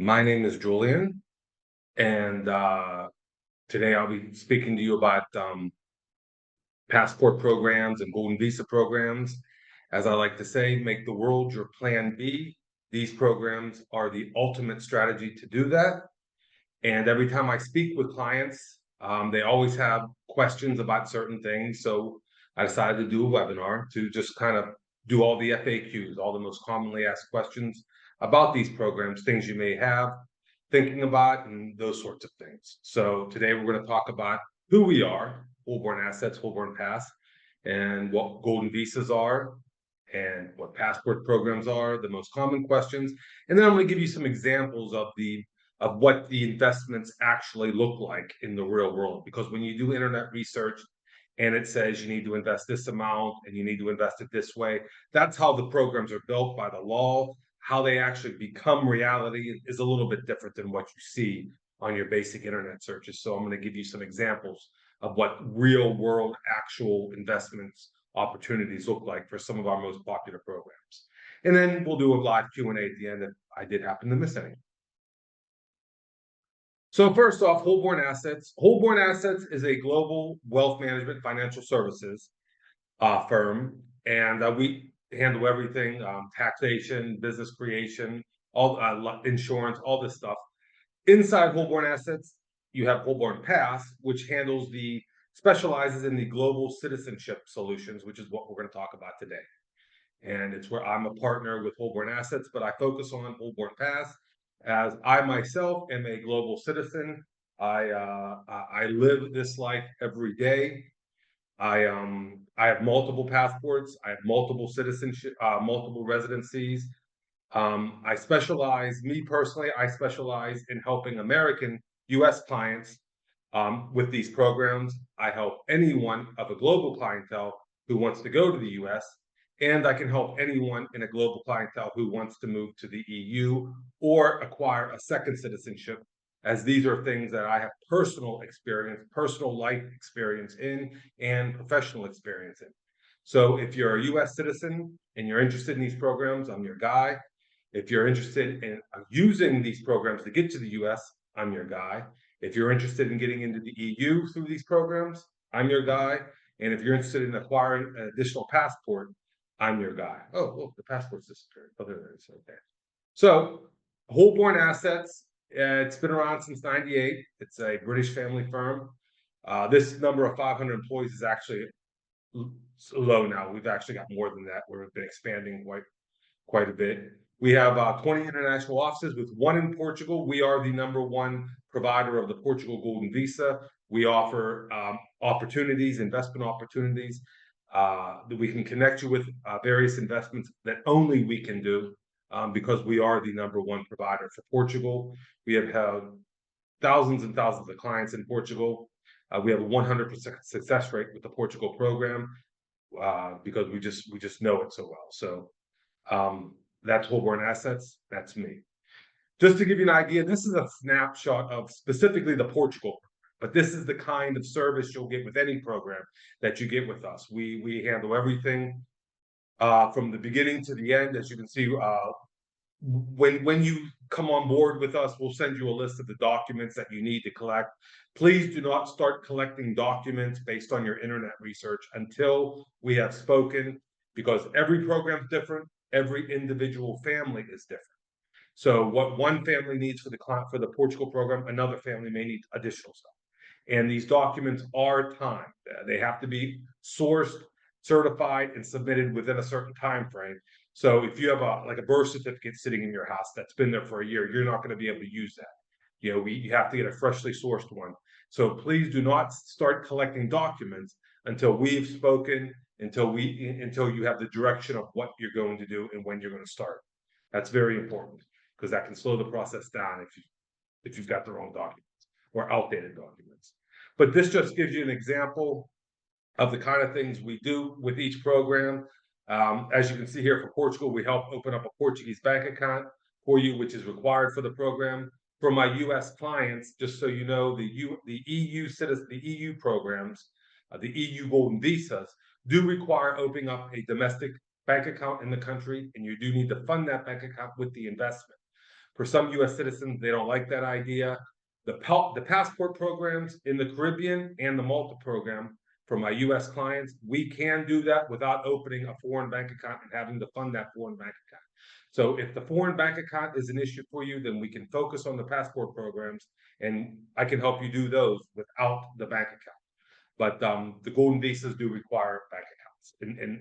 My name is Julian, and today I'll be speaking to you about passport programs and golden visa programs. As I like to say, make the world your plan B. These programs are the ultimate strategy to do that. And every time I speak with clients, they always have questions about certain things. So I decided to do a webinar to just kind of do all the FAQs, all the most commonly asked questions about these programs, things you may have, thinking about, and those sorts of things. So today we're going to talk about who we are, Holborn Assets, Holborn Pass, and what golden visas are, and what passport programs are, the most common questions. And then I'm going to give you some examples of what the investments actually look like in the real world. Because when you do internet research and it says you need to invest this amount and you need to invest it this way, that's how the programs are built by the law. How they actually become reality is a little bit different than what you see on your basic internet searches. So I'm going to give you some examples of what real world actual investments opportunities look like for some of our most popular programs. And then we'll do a live Q&A at the end if I did happen to miss any. So first off, Holborn Assets. Holborn Assets is a global wealth management financial services firm, and we handle everything, taxation, business creation, all insurance, all this stuff. Inside Holborn Assets, you have Holborn Pass, which specializes in the global citizenship solutions, which is what we're going to talk about today. And it's where I'm a partner with Holborn Assets, but I focus on Holborn Pass as I myself am a global citizen. I live this life every day. I have multiple passports. I have multiple citizenship, multiple residencies. Me personally, I specialize in helping American U.S. clients with these programs. I help anyone of a global clientele who wants to go to the U.S., and I can help anyone in a global clientele who wants to move to the EU or acquire a second citizenship, as these are things that I have personal experience, personal life experience in, and professional experience in. So if you're a U.S. citizen and you're interested in these programs, I'm your guy. If you're interested in using these programs to get to the U.S., I'm your guy. If you're interested in getting into the EU through these programs, I'm your guy. And if you're interested in acquiring an additional passport, I'm your guy. Oh, look, the passport's disappeared. Oh, there it is. Okay. So, Holborn Assets, it's been around since '98. It's a British family firm. This number of 500 employees is actually low now. We've actually got more than that. We've been expanding quite a bit. We have 20 international offices with one in Portugal. We are the #1 provider of the Portugal Golden Visa. We offer investment opportunities that we can connect you with various investments that only we can do because we are the #1 provider for Portugal. We have had thousands and thousands of clients in Portugal. We have a 100% success rate with the Portugal program because we just know it so well. So that's Holborn Assets. That's me. Just to give you an idea, this is a snapshot of specifically the Portugal, but this is the kind of service you'll get with any program that you get with us. We handle everything from the beginning to the end. As you can see, when you come on board with us, we'll send you a list of the documents that you need to collect. Please do not start collecting documents based on your internet research until we have spoken, because every program is different. Every individual family is different. So what one family needs for the Portugal program, another family may need additional stuff. And these documents are timed. They have to be sourced, certified, and submitted within a certain time frame. So if you have a birth certificate sitting in your house that's been there for a year, you're not going to be able to use that. You have to get a freshly sourced one. So please do not start collecting documents until we've spoken, until you have the direction of what you're going to do and when you're going to start. That's very important because that can slow the process down if you've got the wrong documents or outdated documents. But this just gives you an example of the kind of things we do with each program. As you can see here for Portugal, we help open up a Portuguese bank account for you, which is required for the program. For my U.S. clients, just so you know, the EU programs, the EU Golden Visas do require opening up a domestic bank account in the country, and you do need to fund that bank account with the investment. For some US citizens, they don't like that idea. The passport programs in the Caribbean and the Malta program for my US clients, we can do that without opening a foreign bank account and having to fund that foreign bank account. So if the foreign bank account is an issue for you, then we can focus on the passport programs, and I can help you do those without the bank account. But the golden visas do require bank accounts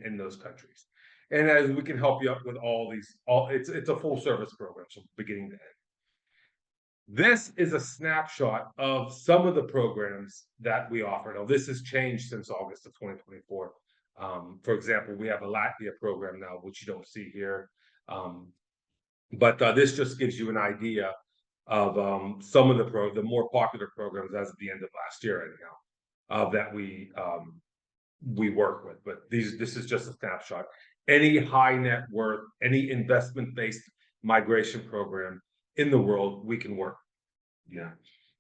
in those countries. And as we can help you out with all these, it's a full service program from beginning to end. This is a snapshot of some of the programs that we offer. Now, this has changed since August of 2024. For example, we have a Latvia program now, which you don't see here. But this just gives you an idea of some of the more popular programs as of the end of last year, anyhow, that we work with. But this is just a snapshot. Any high net worth, any investment-based migration program in the world, we can work. Yeah,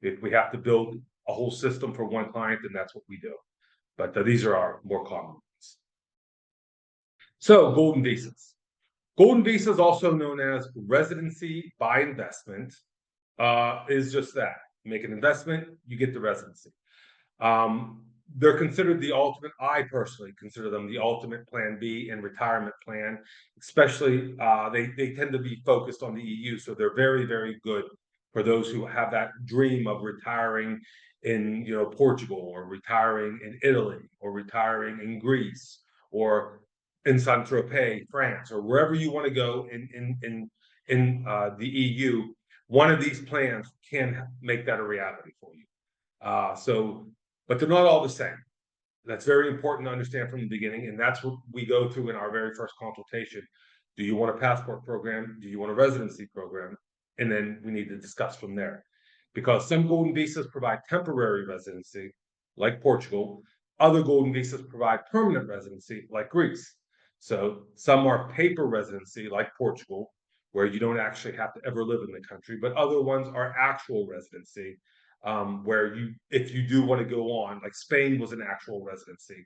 if we have to build a whole system for one client, then that's what we do. But these are our more common ones. So, golden visas. Golden visas, also known as residency by investment, is just that. You make an investment, you get the residency. They're considered the ultimate. I personally consider them the ultimate plan B and retirement plan. Especially, they tend to be focused on the EU, so they're very, very good for those who have that dream of retiring in Portugal, or retiring in Italy, or retiring in Greece, or in Saint-Tropez, France, or wherever you want to go in the EU. One of these plans can make that a reality for you. But they're not all the same. That's very important to understand from the beginning, and that's what we go through in our very first consultation. Do you want a passport program? Do you want a residency program? And then we need to discuss from there. Because some golden visas provide temporary residency, like Portugal. Other golden visas provide permanent residency, like Greece. So some are paper residency, like Portugal, where you don't actually have to ever live in the country, but other ones are actual residency, where if you do want to go on, like Spain was an actual residency,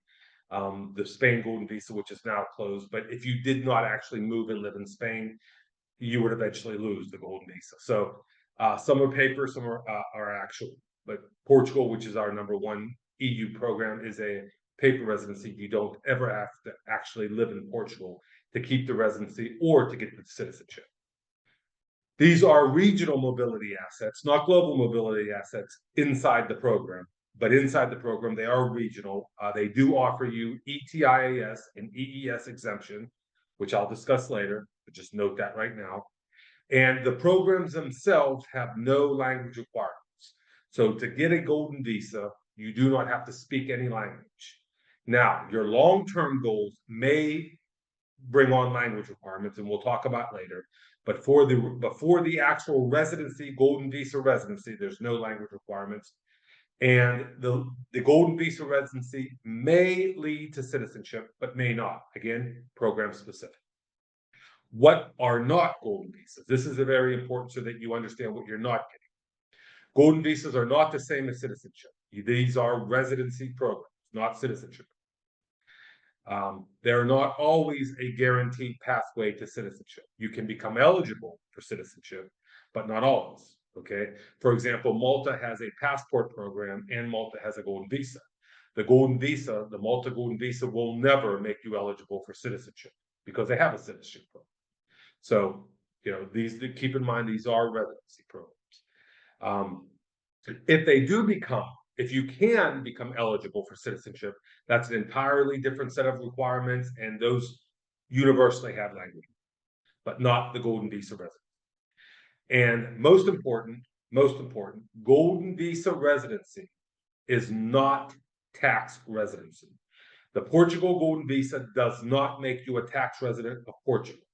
the Spain golden visa, which is now closed. But if you did not actually move and live in Spain, you would eventually lose the golden visa. So some are paper, some are actual. But Portugal, which is our #1 EU program, is a paper residency. You don't ever have to actually live in Portugal to keep the residency or to get the citizenship. These are regional mobility assets, not global mobility assets inside the program. But inside the program, they are regional. They do offer you ETIS and EES exemption, which I'll discuss later, but just note that right now. And the programs themselves have no language requirements. So to get a golden visa, you do not have to speak any language. Now, your long-term goals may bring on language requirements, and we'll talk about later. But for the actual residency, golden visa residency, there's no language requirements. And the golden visa residency may lead to citizenship, but may not. Again, program specific. What are not golden visas? This is very important so that you understand what you're not getting. Golden visas are not the same as citizenship. These are residency programs, not citizenship. They're not always a guaranteed pathway to citizenship. You can become eligible for citizenship, but not always. Okay. For example, Malta has a passport program and Malta has a golden visa. The Malta golden visa will never make you eligible for citizenship because they have a citizenship program. So, keep in mind, these are residency programs. If you can become eligible for citizenship, that's an entirely different set of requirements, and those universally have language, but not the golden visa residency. And most important, golden visa residency is not tax residency. The Portugal golden visa does not make you a tax resident of Portugal.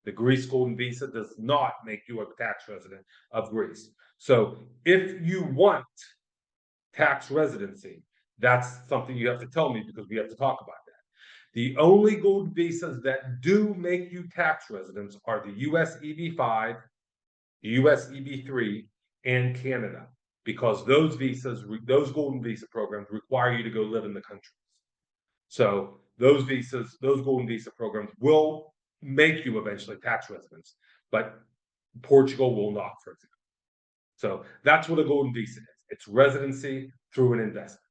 The Greece golden visa does not make you a tax resident of Greece. So if you want tax residency, that's something you have to tell me, because we have to talk about that. The only golden visas that do make you tax residents are the US EB-5, US EB-3, and Canada, because those golden visa programs require you to go live in the countries. So those golden visa programs will make you eventually tax residents, but Portugal will not, for example. So that's what a golden visa is. It's residency through an investment.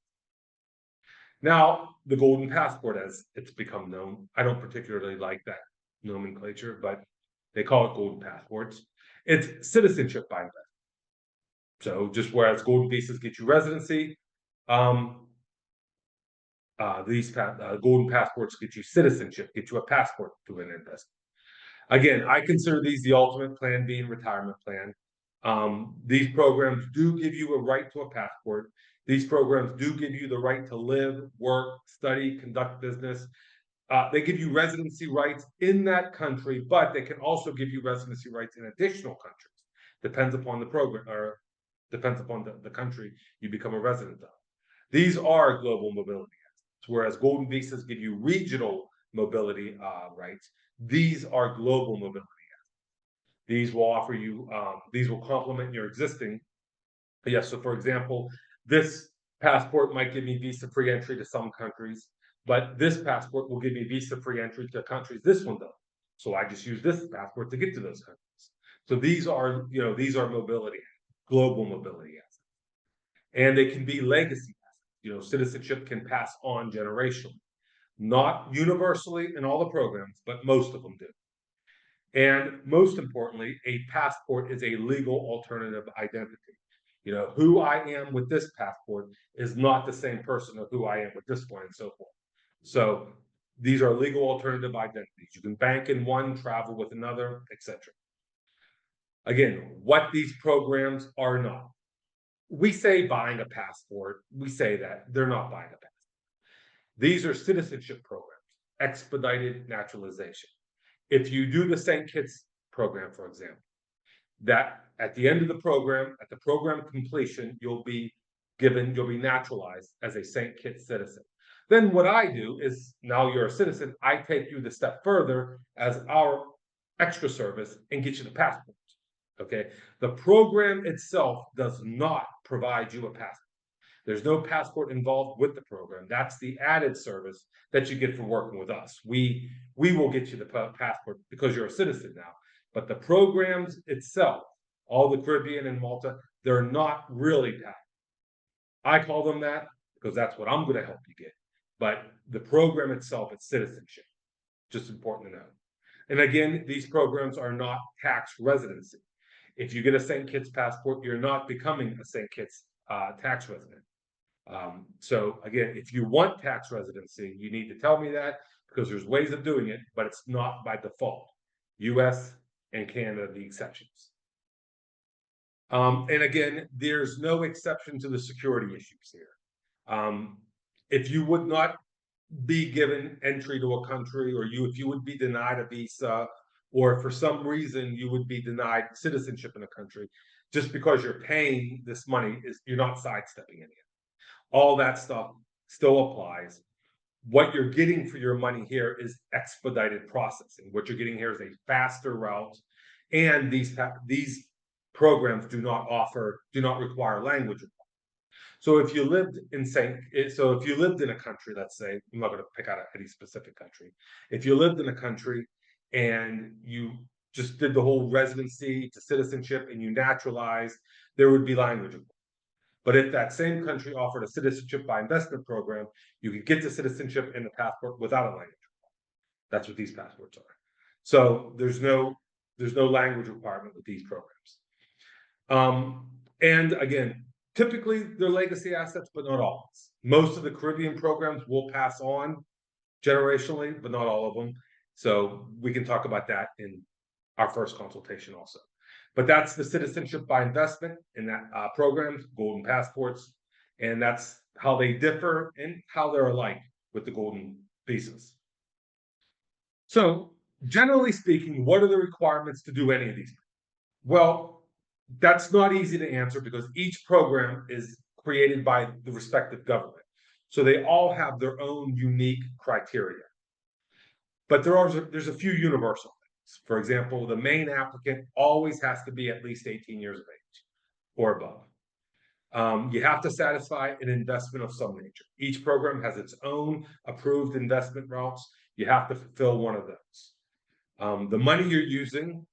Now, the golden passport, as it's become known, I don't particularly like that nomenclature, but they call it golden passports. It's citizenship by investment. So just whereas golden visas get you residency, um, golden passports get you citizenship, get you a passport to an investment. Again, I consider these the ultimate plan B and retirement plan. These programs do give you a right to a passport. These programs do give you the right to live, work, study, conduct business. They give you residency rights in that country, but they can also give you residency rights in additional countries. Depends upon the program or depends upon the country you become a resident of. These are global mobility assets, whereas golden visas give you regional mobility rights. These are global mobility assets. These will offer you, these will complement your existing. Yes, so for example, this passport might give me visa-free entry to some countries, but this passport will give me visa-free entry to countries this one does. So I just use this passport to get to those countries. So these are, these are mobility, global mobility assets. And they can be legacy assets. Citizenship can pass on generationally. Not universally in all the programs, but most of them do. And most importantly, a passport is a legal alternative identity. Who I am with this passport is not the same person of who I am with this one, and so forth. So these are legal alternative identities. You can bank in one, travel with another, etc. Again, what these programs are not. We say buying a passport, we say that they're not buying a passport. These are citizenship programs, expedited naturalization. If you do the St. Kitts program, for example, that at the end of the program, at the program completion, you'll be naturalized as a St. Kitts citizen. Then what I do is, now you're a citizen, I take you the step further as our extra service and get you the passport. Okay, the program itself does not provide you a passport. There's no passport involved with the program. That's the added service that you get for working with us. We will get you the passport because you're a citizen now. But the programs itself, all the Caribbean and Malta, they're not really passports. I call them that because that's what I'm going to help you get. But the program itself is citizenship. Just important to know. And again, these programs are not tax residency. If you get a St. Kitts passport, you're not becoming a St. Kitts tax resident. So again, if you want tax residency, you need to tell me that because there's ways of doing it, but it's not by default. US and Canada, the exceptions. And again, there's no exception to the security issues here. If you would not be given entry to a country, or if you would be denied a visa, or for some reason you would be denied citizenship in a country, just because you're paying this money, you're not sidestepping any of it. All that stuff still applies. What you're getting for your money here is expedited processing. What you're getting here is a faster route, and these programs do not require language. So if you lived in a country, let's say, I'm not going to pick out any specific country. If you lived in a country and you just did the whole residency to citizenship and you naturalized, there would be language. But if that same country offered a citizenship by investment program, you could get to citizenship and the passport without a language. That's what these passports are. So there's no language requirement with these programs. And again, typically they're legacy assets, but not all. Most of the Caribbean programs will pass on generationally, but not all of them. So we can talk about that in our first consultation also. But that's the citizenship by investment in that programs, golden passports, and that's how they differ and how they're alike with the golden visas. So generally speaking, what are the requirements to do any of these? Well, that's not easy to answer because each program is created by the respective government. So they all have their own unique criteria. But there's a few universal things. For example, the main applicant always has to be at least 18 years of age or above. You have to satisfy an investment of some nature. Each program has its own approved investment routes. You have to fulfill one of those. The money you're using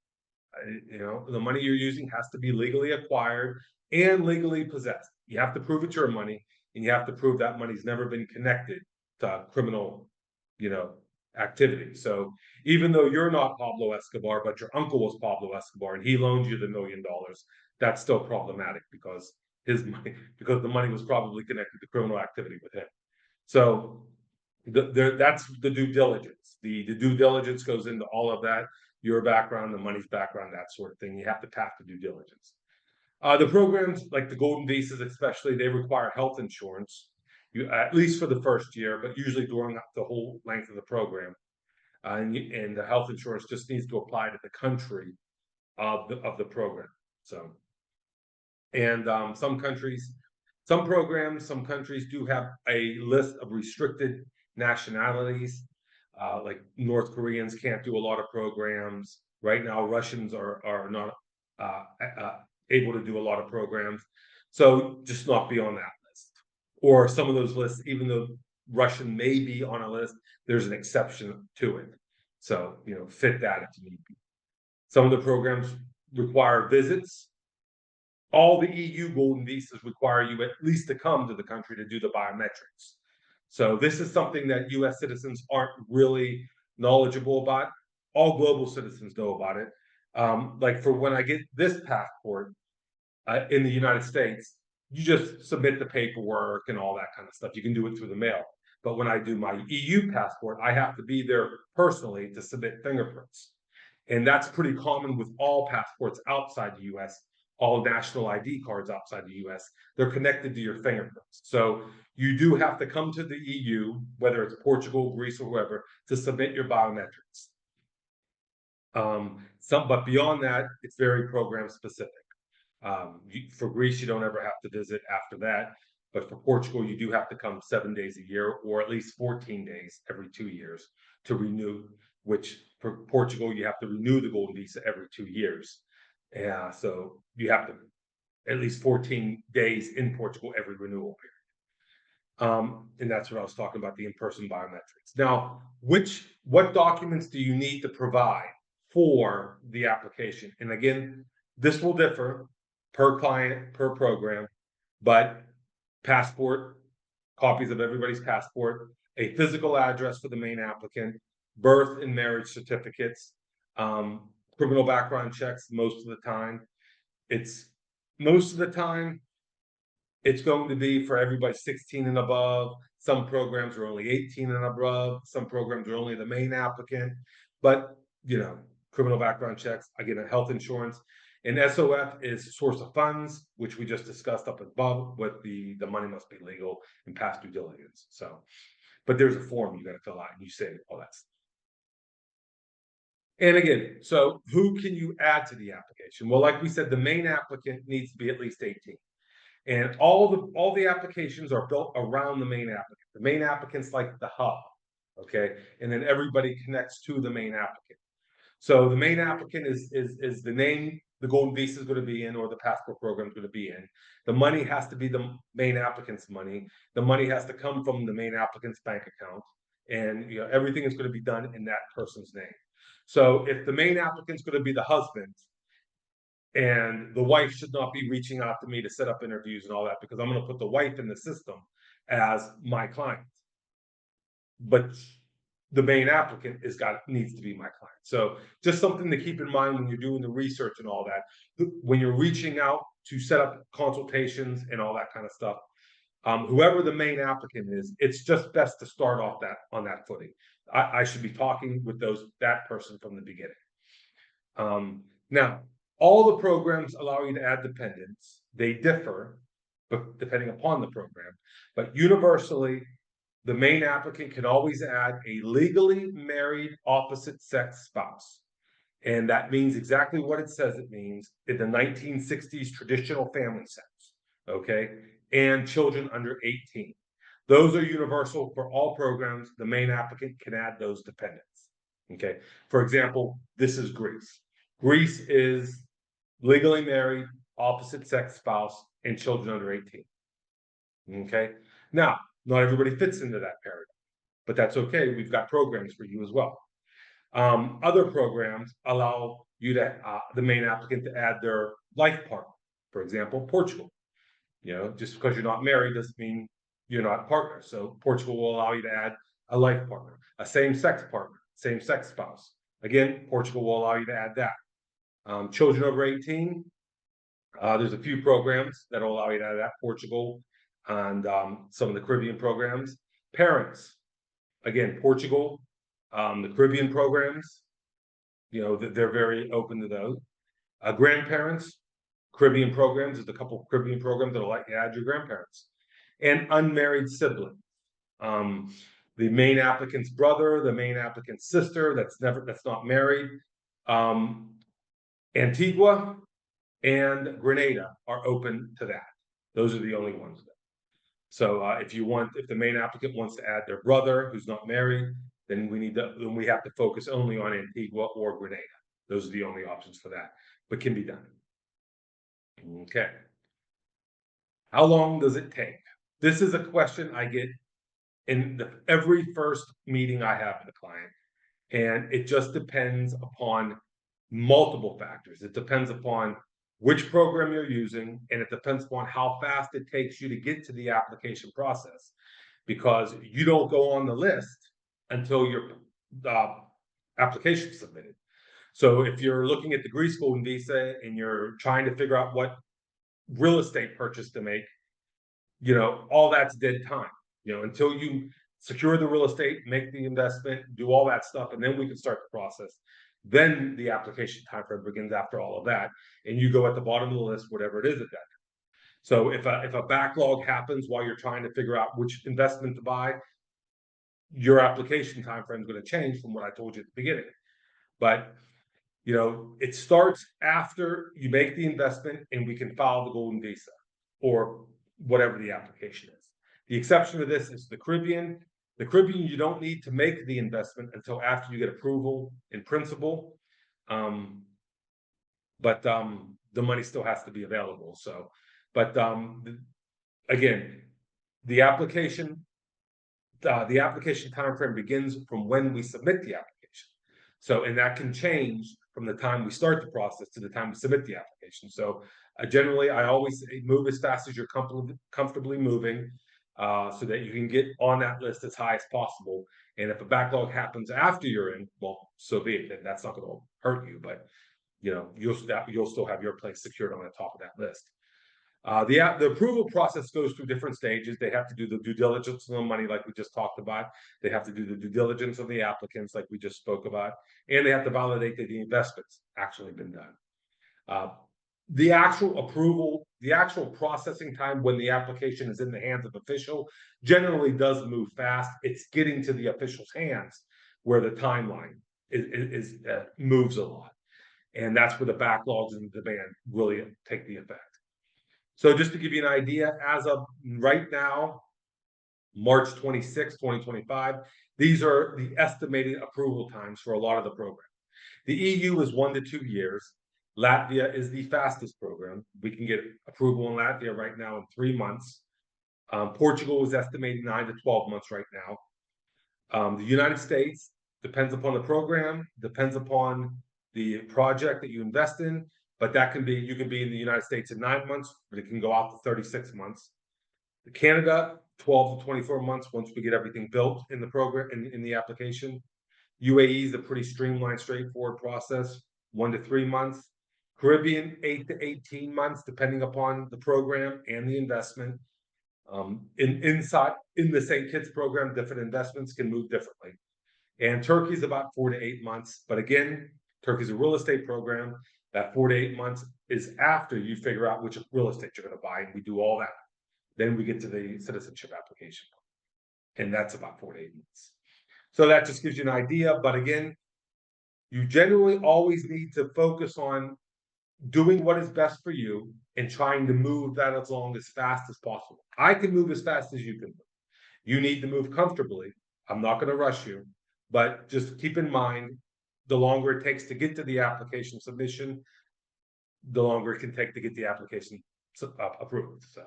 You know, the money you're using has to be legally acquired and legally possessed. You have to prove it's your money, and you have to prove that money's never been connected to criminal, you know, activity. So even though you're not Pablo Escobar, but your uncle was Pablo Escobar, and he loaned you the $1 million, that's still problematic because his money, because the money was probably connected to criminal activity with him. So that's the due diligence. The due diligence goes into all of that, your background, the money's background, that sort of thing. You have to pass the due diligence. The programs like the golden visas, especially, they require health insurance, at least for the first year, but usually during the whole length of the program. And the health insurance just needs to apply to the country of the program. So, and some programs, some countries do have a list of restricted nationalities. Like North Koreans can't do a lot of programs right now. Russians are not uh, able to do a lot of programs, so just not be on that list. Or some of those lists, even though Russian may be on a list, there's an exception to it. So fit that if you need be. Some of the programs require visits. All the EU golden visas require you at least to come to the country to do the biometrics. So this is something that US citizens aren't really knowledgeable about. All global citizens know about it. Like for when I get this passport in the United States, you just submit the paperwork and all that kind of stuff. You can do it through the mail. But when I do my EU passport, I have to be there personally to submit fingerprints. And that's pretty common with all passports outside the US, all national ID cards outside the US. They're connected to your fingerprints. So you do have to come to the EU, whether it's Portugal, Greece, or whoever, to submit your biometrics. But beyond that, it's very program specific. For Greece, you don't ever have to visit after that. But for Portugal, you do have to come 7 days a year, or at least 14 days every 2 years to renew, which for Portugal, you have to renew the golden visa every 2 years. So you have to at least 14 days in Portugal every renewal period. And that's what I was talking about, the in-person biometrics. Now, what documents do you need to provide for the application? And again, this will differ per client, per program, but passport, copies of everybody's passport, a physical address for the main applicant, birth and marriage certificates, criminal background checks most of the time. Most of the time, it's going to be for everybody 16 and above. Some programs are only 18 and above. Some programs are only the main applicant. But, criminal background checks, again, a health insurance. And SOF is source of funds, which we just discussed up above, but the money must be legal and pass due diligence. So, but there's a form you got to fill out and you say all that stuff. And again, so who can you add to the application? Well, like we said, the main applicant needs to be at least 18. And all the applications are built around the main applicant. The main applicant's like the hub, okay? And then everybody connects to the main applicant. So the main applicant is the name the golden visa is going to be in, or the passport program is going to be in. The money has to be the main applicant's money. The money has to come from the main applicant's bank account, and everything is going to be done in that person's name. So if the main applicant's going to be the husband, and the wife should not be reaching out to me to set up interviews and all that, because I'm going to put the wife in the system as my client. But the main applicant needs to be my client. So just something to keep in mind when you're doing the research and all that. When you're reaching out to set up consultations and all that kind of stuff, whoever the main applicant is, it's just best to start off on that footing. I should be talking with that person from the beginning. Now, all the programs allow you to add dependents. They differ, but depending upon the program. But universally, the main applicant can always add a legally married opposite sex spouse. And that means exactly what it says it means in the 1960s traditional family sense, okay? And children under 18. Those are universal for all programs. The main applicant can add those dependents, okay? For example, this is Greece. Greece is legally married, opposite sex spouse, and children under 18. Okay. Now, not everybody fits into that paradigm, but that's okay. We've got programs for you as well. Other programs allow you to the main applicant to add their life partner. For example, Portugal. Just because you're not married doesn't mean you're not partners. So Portugal will allow you to add a life partner, a same-sex partner, same-sex spouse. Again, Portugal will allow you to add that. Children over 18, there's a few programs that will allow you to add that, Portugal and some of the Caribbean programs. Parents, again, Portugal, the Caribbean programs, they're very open to those. Grandparents, Caribbean programs, there's a couple of Caribbean programs that'll let you add your grandparents. And unmarried siblings. The main applicant's brother, the main applicant's sister that's not married. Antigua and Grenada are open to that. Those are the only ones. So if the main applicant wants to add their brother who's not married, then we have to focus only on Antigua or Grenada. Those are the only options for that, but can be done. Okay. How long does it take? This is a question I get in every first meeting I have with a client, and it just depends upon multiple factors. It depends upon which program you're using, and it depends upon how fast it takes you to get to the application process, because you don't go on the list until your application is submitted. So if you're looking at the Greece Golden Visa and you're trying to figure out what real estate purchase to make, all that's dead time. Until you secure the real estate, make the investment, do all that stuff, and then we can start the process. Then the application timeframe begins after all of that, and you go at the bottom of the list, whatever it is at that time. So if a backlog happens while you're trying to figure out which investment to buy, your application timeframe is going to change from what I told you at the beginning. But it starts after you make the investment and we can file the Golden Visa or whatever the application is. The exception to this is the Caribbean. The Caribbean, you don't need to make the investment until after you get approval in principle. But the money still has to be available. So, but again, the application timeframe begins from when we submit the application. So, and that can change from the time we start the process to the time we submit the application. So generally, I always say move as fast as you're comfortably moving so that you can get on that list as high as possible. And if a backlog happens after you're in, well, so be it. That's not going to hurt you, but you'll still have your place secured on the top of that list. The approval process goes through different stages. They have to do the due diligence on the money, like we just talked about. They have to do the due diligence of the applicants, like we just spoke about, and they have to validate that the investment's actually been done. The actual approval, the actual processing time when the application is in the hands of official generally does move fast. It's getting to the official's hands where the timeline moves a lot, and that's where the backlogs and the demand really take the effect. So just to give you an idea, as of right now, March 26, 2025, these are the estimated approval times for a lot of the programs. The EU is 1 to 2 years. Latvia is the fastest program. We can get approval in Latvia right now in 3 months. Portugal is estimating 9 to 12 months right now. The United States depends upon the program, depends upon the project that you invest in. But you can be in the United States in 9 months, but it can go out to 36 months. Canada, 12 to 24 months once we get everything built in the program, in the application. UAE is a pretty streamlined, straightforward process, 1 to 3 months. Caribbean, 8 to 18 months, depending upon the program and the investment. In the St. Kitts program, different investments can move differently. And Turkey is about 4 to 8 months. But again, Turkey is a real estate program. That 4 to 8 months is after you figure out which real estate you're going to buy, and we do all that. Then we get to the citizenship application, and that's about 4 to 8 months. So that just gives you an idea. But again, you generally always need to focus on doing what is best for you and trying to move that as fast as possible. I can move as fast as you can move. You need to move comfortably. I'm not going to rush you, but just keep in mind, the longer it takes to get to the application submission, the longer it can take to get the application approved. So,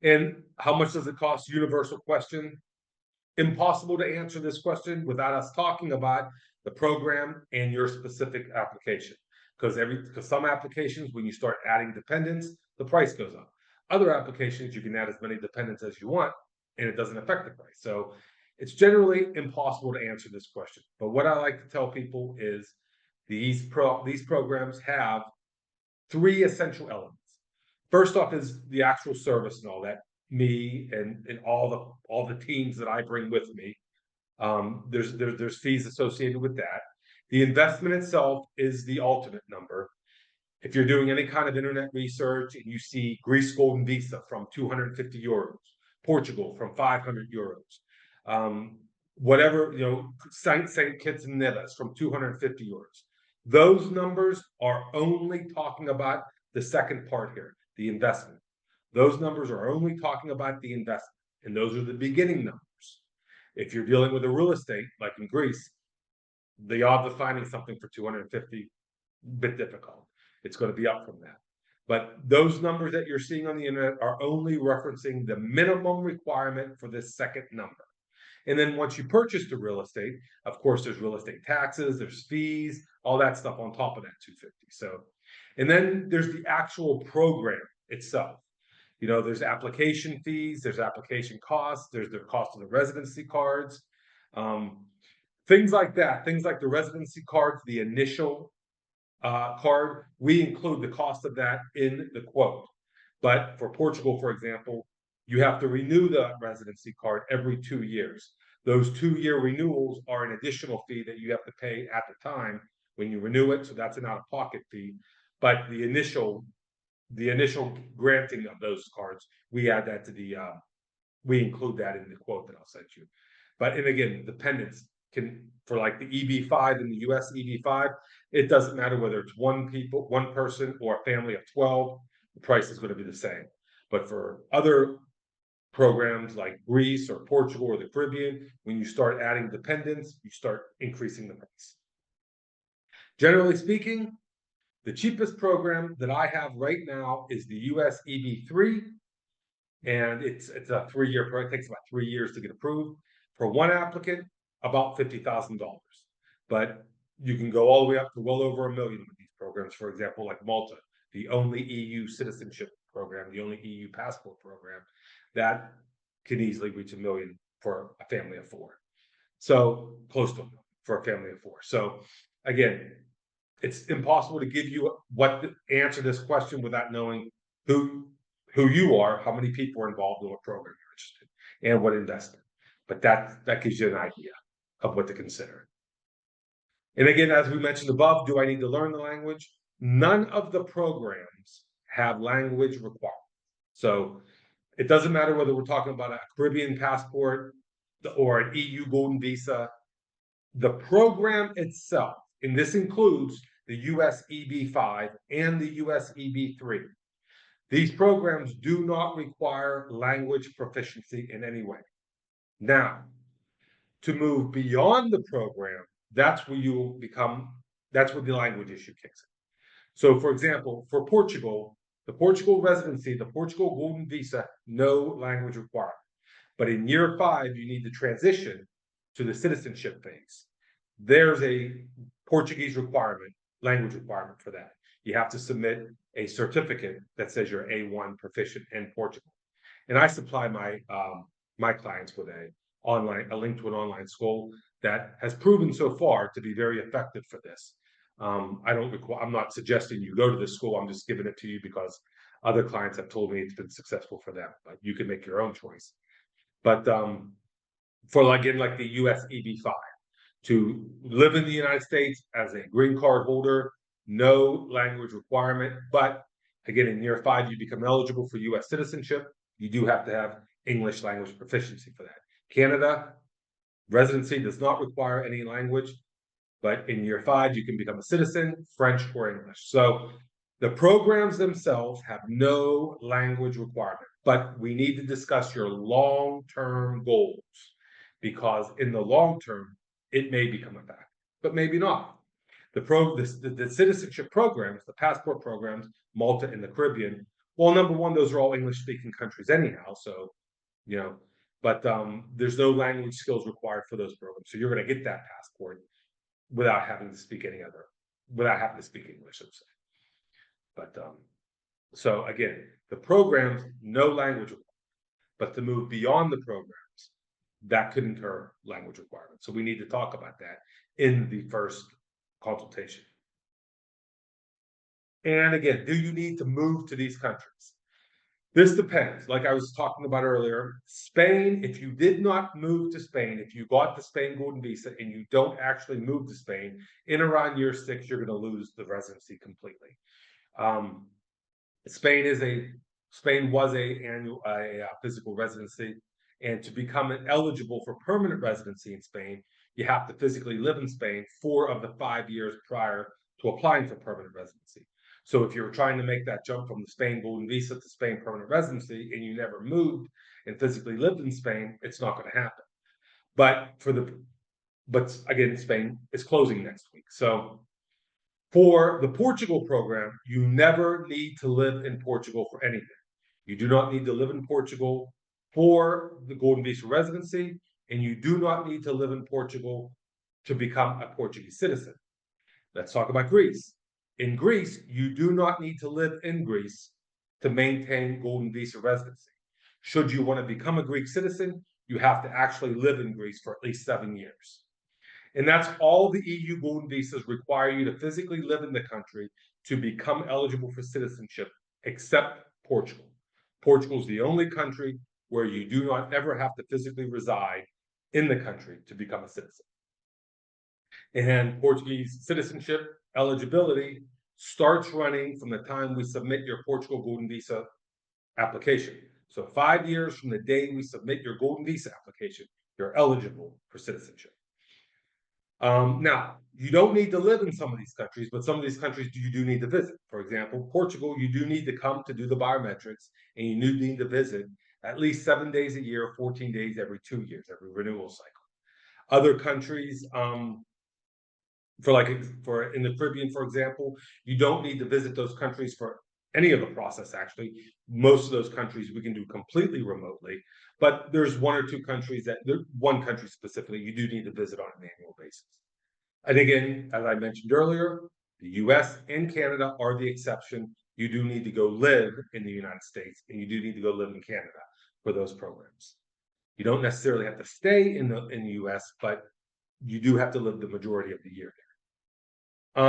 and how much does it cost? Universal question. impossible to answer this question without us talking about the program and your specific application. Because some applications, when you start adding dependents, the price goes up. Other applications, you can add as many dependents as you want, and it doesn't affect the price. So it's generally impossible to answer this question. But what I like to tell people is these programs have three essential elements. First off is the actual service and all that. Me and all the teams that I bring with me. There's fees associated with that. The investment itself is the ultimate number. If you're doing any kind of internet research and you see Greece Golden Visa from 250 euros, Portugal from 500 euros, whatever, St. Kitts and Nevis from 250 euros. Those numbers are only talking about the second part here, the investment. Those numbers are only talking about the investment, and those are the beginning numbers. If you're dealing with a real estate, like in Greece, the odds of finding something for 250, a bit difficult. It's going to be up from that. But those numbers that you're seeing on the internet are only referencing the minimum requirement for this second number. And then once you purchase the real estate, of course, there's real estate taxes, there's fees, all that stuff on top of that 250. So, and then there's the actual program itself. There's application fees, there's application costs, there's the cost of the residency cards, things like that. Things like the residency cards, the initial card, we include the cost of that in the quote. But for Portugal, for example, you have to renew the residency card every 2 years. Those 2-year renewals are an additional fee that you have to pay at the time when you renew it. So that's an out-of-pocket fee. But the initial granting of those cards, we add that to we include that in the quote that I'll send you. But, and again, dependents for like the EB5 in the US EB5, it doesn't matter whether it's one person or a family of 12, the price is going to be the same. But for other programs like Greece or Portugal or the Caribbean, when you start adding dependents, you start increasing the price. Generally speaking, the cheapest program that I have right now is the US EB3, and it's a 3-year program. It takes about 3 years to get approved. For one applicant, about $50,000. But you can go all the way up to well over $1 million with these programs. For example, like Malta, the only EU citizenship program, the only EU passport program, that can easily reach $1 million for a family of 4. So close to $1 million for a family of 4. So again, it's impossible to give you answer this question without knowing who you are, how many people are involved in what program you're interested in, and what investment. But that gives you an idea of what to consider. And again, as we mentioned above, do I need to learn the language? None of the programs have language requirements. So it doesn't matter whether we're talking about a Caribbean passport or an EU Golden Visa. The program itself, and this includes the US EB5 and the US EB3. These programs do not require language proficiency in any way. Now, to move beyond the program, that's where the language issue kicks in. So, for example, for Portugal, the Portugal residency, the Portugal Golden Visa, no language requirement. But in year 5, you need to transition to the citizenship phase. There's a Portuguese language requirement for that. You have to submit a certificate that says you're A1 proficient in Portugal. And I supply my clients with a link to an online school that has proven so far to be very effective for this. I'm not suggesting you go to this school. I'm just giving it to you because other clients have told me it's been successful for them. But you can make your own choice. But for like the US EB5, to live in the United States as a green card holder, no language requirement. But again, in year 5, you become eligible for US citizenship. You do have to have English language proficiency for that. Canada, residency does not require any language, but in year 5, you can become a citizen, French or English. So the programs themselves have no language requirement, but we need to discuss your long-term goals, because in the long term, it may become a factor, but maybe not. The citizenship programs, the passport programs, Malta and the Caribbean, well, number one, those are all English-speaking countries anyhow. So, but there's no language skills required for those programs. So you're going to get that passport without having to speak without having to speak English, I would say. But so again, the programs, no language required, but to move beyond the programs, that could incur language requirements. So we need to talk about that in the first consultation. And again, do you need to move to these countries? This depends. Like I was talking about earlier, Spain, if you did not move to Spain, if you got the Spain Golden Visa and you don't actually move to Spain, in around year 6, you're going to lose the residency completely. Spain was a physical residency, and to become eligible for permanent residency in Spain, you have to physically live in Spain 4 of the 5 years prior to applying for permanent residency. So if you're trying to make that jump from the Spain Golden Visa to Spain permanent residency and you never moved and physically lived in Spain, it's not going to happen. But again, Spain is closing next week. So for the Portugal program, you never need to live in Portugal for anything. You do not need to live in Portugal for the Golden Visa residency, and you do not need to live in Portugal to become a Portuguese citizen. Let's talk about Greece. In Greece, you do not need to live in Greece to maintain Golden Visa residency. Should you want to become a Greek citizen, you have to actually live in Greece for at least 7 years. And that's all the EU Golden Visas require you to physically live in the country to become eligible for citizenship, except Portugal. Portugal is the only country where you do not ever have to physically reside in the country to become a citizen. And Portuguese citizenship eligibility starts running from the time we submit your Portugal Golden Visa application. So 5 years from the day we submit your Golden Visa application, you're eligible for citizenship. Now, you don't need to live in some of these countries, but some of these countries you do need to visit. For example, Portugal, you do need to come to do the biometrics, and you do need to visit at least 7 days a year, 14 days every 2 years, every renewal cycle. Other countries, for in the Caribbean, for example, you don't need to visit those countries for any of the process. Actually, most of those countries we can do completely remotely, but there's 1 or 2 countries one country specifically you do need to visit on an annual basis. And again, as I mentioned earlier, the US and Canada are the exception. You do need to go live in the United States, and you do need to go live in Canada for those programs. You don't necessarily have to stay in the US, but you do have to live the majority of the year there.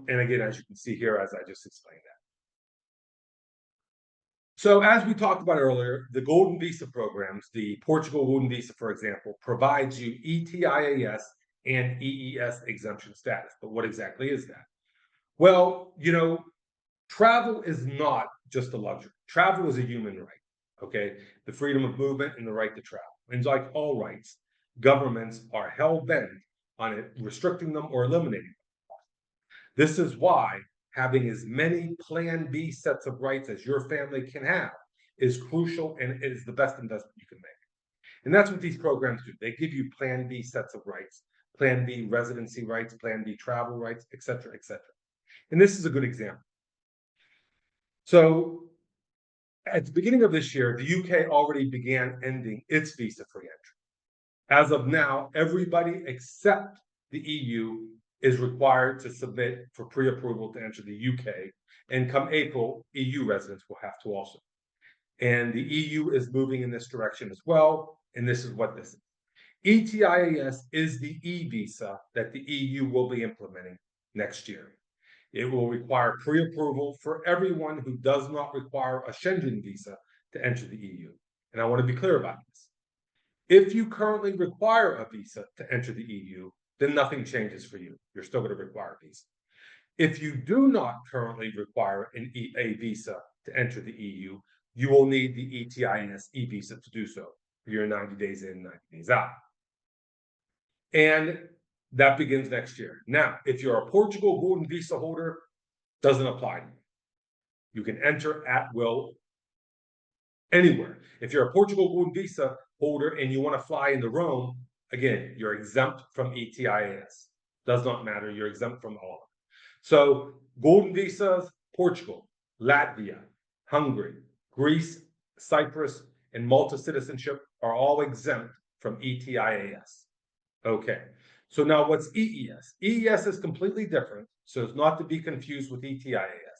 And again, as you can see here, as I just explained that. So as we talked about earlier, the Golden Visa programs, the Portugal Golden Visa, for example, provides you ETIAS and EES exemption status. But what exactly is that? Well, travel is not just a luxury. Travel is a human right, okay? The freedom of movement and the right to travel. And like all rights, governments are hell-bent on restricting them or eliminating them. This is why having as many Plan B sets of rights as your family can have is crucial, and it is the best investment you can make. And that's what these programs do. They give you Plan B sets of rights, Plan B residency rights, Plan B travel rights, et cetera, et cetera. And this is a good example. So at the beginning of this year, the UK already began ending its visa-free entry. As of now, everybody except the EU is required to submit for pre-approval to enter the UK. And come April, EU residents will have to also. And the EU is moving in this direction as well. And this is what this is. ETIAS is the e-visa that the EU will be implementing next year. It will require pre-approval for everyone who does not require a Schengen visa to enter the EU. And I want to be clear about this. If you currently require a visa to enter the EU, then nothing changes for you. You're still going to require a visa. If you do not currently require a visa to enter the EU, you will need the ETIAS e-visa to do so for your 90 days in, 90 days out. And that begins next year. Now, if you're a Portugal Golden Visa holder, doesn't apply to you. You can enter at will anywhere. If you're a Portugal Golden Visa holder and you want to fly into Rome, again, you're exempt from ETIAS. Does not matter. You're exempt from all of it. So Golden Visas, Portugal, Latvia, Hungary, Greece, Cyprus, and Malta citizenship are all exempt from ETIAS. Okay, so now what's EES? EES is completely different, so it's not to be confused with ETIAS.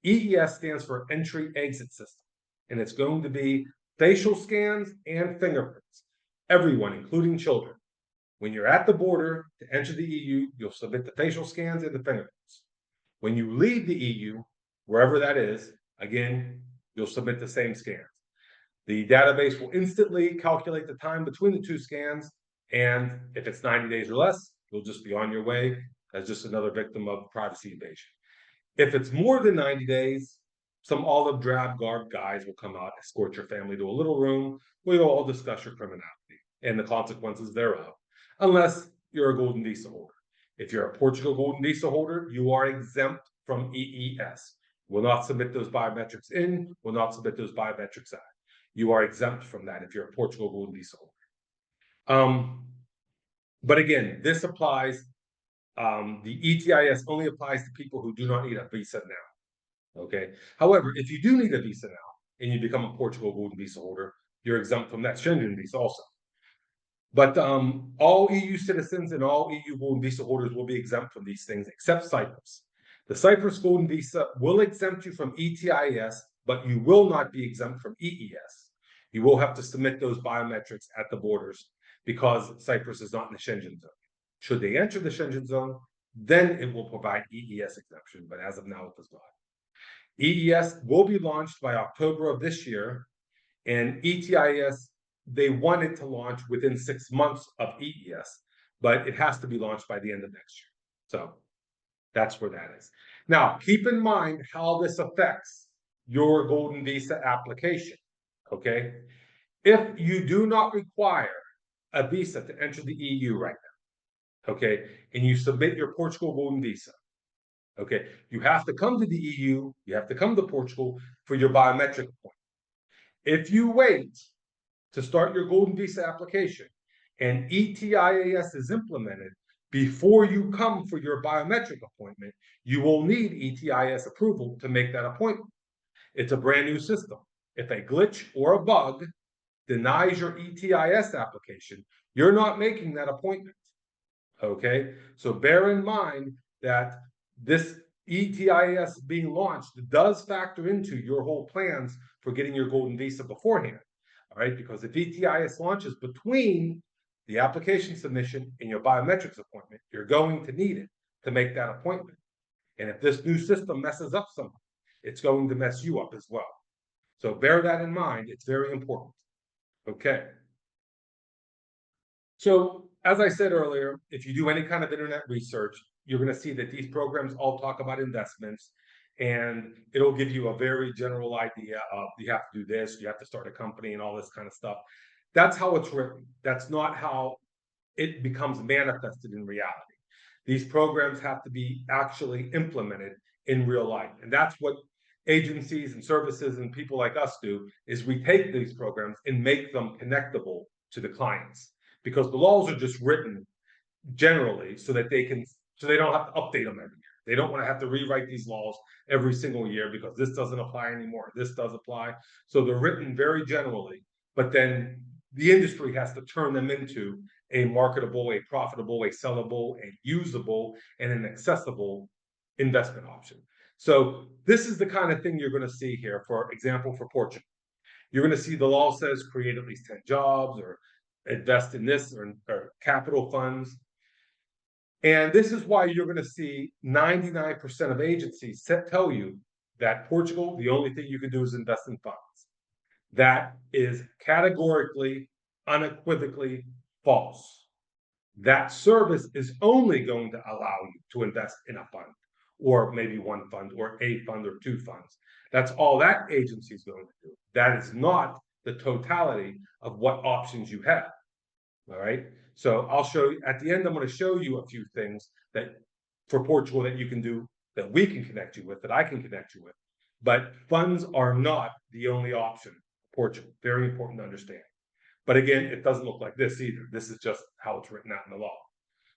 EES stands for Entry-Exit System, and it's going to be facial scans and fingerprints. Everyone, including children. When you're at the border to enter the EU, you'll submit the facial scans and the fingerprints. When you leave the EU, wherever that is, again, you'll submit the same scans. The database will instantly calculate the time between the two scans, and if it's 90 days or less, you'll just be on your way as just another victim of privacy invasion. If it's more than 90 days, some olive drab garbed guys will come out, escort your family to a little room where you'll all discuss your criminality and the consequences thereof, unless you're a golden visa holder. If you're a Portugal golden visa holder, you are exempt from EES. Will not submit those biometrics in, will not submit those biometrics out. You are exempt from that if you're a Portugal golden visa holder. But again, this applies, the ETIS only applies to people who do not need a visa now, okay? However, if you do need a visa now and you become a Portugal golden visa holder, you're exempt from that Schengen visa also. But all EU citizens and all EU golden visa holders will be exempt from these things except Cyprus. The Cyprus golden visa will exempt you from ETIS, but you will not be exempt from EES. You will have to submit those biometrics at the borders because Cyprus is not in the Schengen zone. Should they enter the Schengen zone, then it will provide EES exemption, but as of now, it does not. EES will be launched by October of this year, and ETIS, they wanted to launch within 6 months of EES, but it has to be launched by the end of next year. So that's where that is. Now, keep in mind how this affects your golden visa application, okay? If you do not require a visa to enter the EU right now, okay, and you submit your Portugal golden visa, okay, you have to come to the EU, you have to come to Portugal for your biometric appointment. If you wait to start your golden visa application and ETIAS is implemented before you come for your biometric appointment, you will need ETIAS approval to make that appointment. It's a brand new system. If a glitch or a bug denies your ETIAS application, you're not making that appointment, okay? So bear in mind that this ETIAS being launched does factor into your whole plans for getting your golden visa beforehand. All right, because if ETIS launches between the application submission and your biometrics appointment, you're going to need it to make that appointment. And if this new system messes up something, it's going to mess you up as well. So bear that in mind. It's very important. Okay. So as I said earlier, if you do any kind of internet research, you're going to see that these programs all talk about investments, and it'll give you a very general idea of you have to do this, you have to start a company and all this kind of stuff. That's how it's written. That's not how it becomes manifested in reality. These programs have to be actually implemented in real life. And that's what agencies and services and people like us do, is we take these programs and make them connectable to the clients, because the laws are just written generally so that they don't have to update them every year. They don't want to have to rewrite these laws every single year because this doesn't apply anymore, this does apply. So they're written very generally, but then the industry has to turn them into a marketable, a profitable, a sellable, a usable, and an accessible investment option. So this is the kind of thing you're going to see here. For example, for Portugal, you're going to see the law says create at least 10 jobs or invest in this or capital funds. And this is why you're going to see 99% of agencies tell you that Portugal, the only thing you can do is invest in funds. That is categorically, unequivocally false. That service is only going to allow you to invest in a fund, or maybe one fund, or a fund, or two funds. That's all that agency is going to do. That is not the totality of what options you have. All right. So I'll show you at the end. I'm going to show you a few things that for Portugal that you can do, that we can connect you with, that I can connect you with. But funds are not the only option for Portugal. Very important to understand. But again, it doesn't look like this either. This is just how it's written out in the law.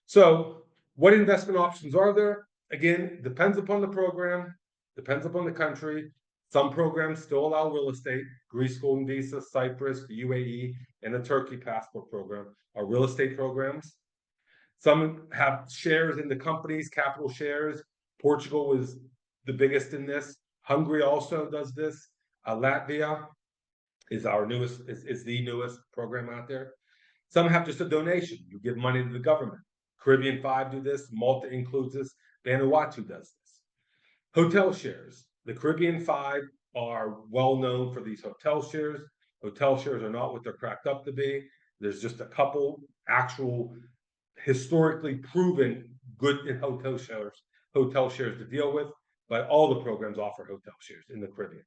So what investment options are there? Again, depends upon the program, depends upon the country. Some programs still allow real estate. Greece Golden Visa, Cyprus, the UAE, and the Turkey Passport Program are real estate programs. Some have shares in the companies, capital shares. Portugal is the biggest in this. Hungary also does this. Latvia is the newest program out there. Some have just a donation. You give money to the government. Caribbean 5 do this. Malta includes this. Vanuatu does this. Hotel shares. The Caribbean 5 are well known for these hotel shares. Hotel shares are not what they're cracked up to be. There's just a couple actual historically proven good in hotel shares to deal with, but all the programs offer hotel shares in the Caribbean.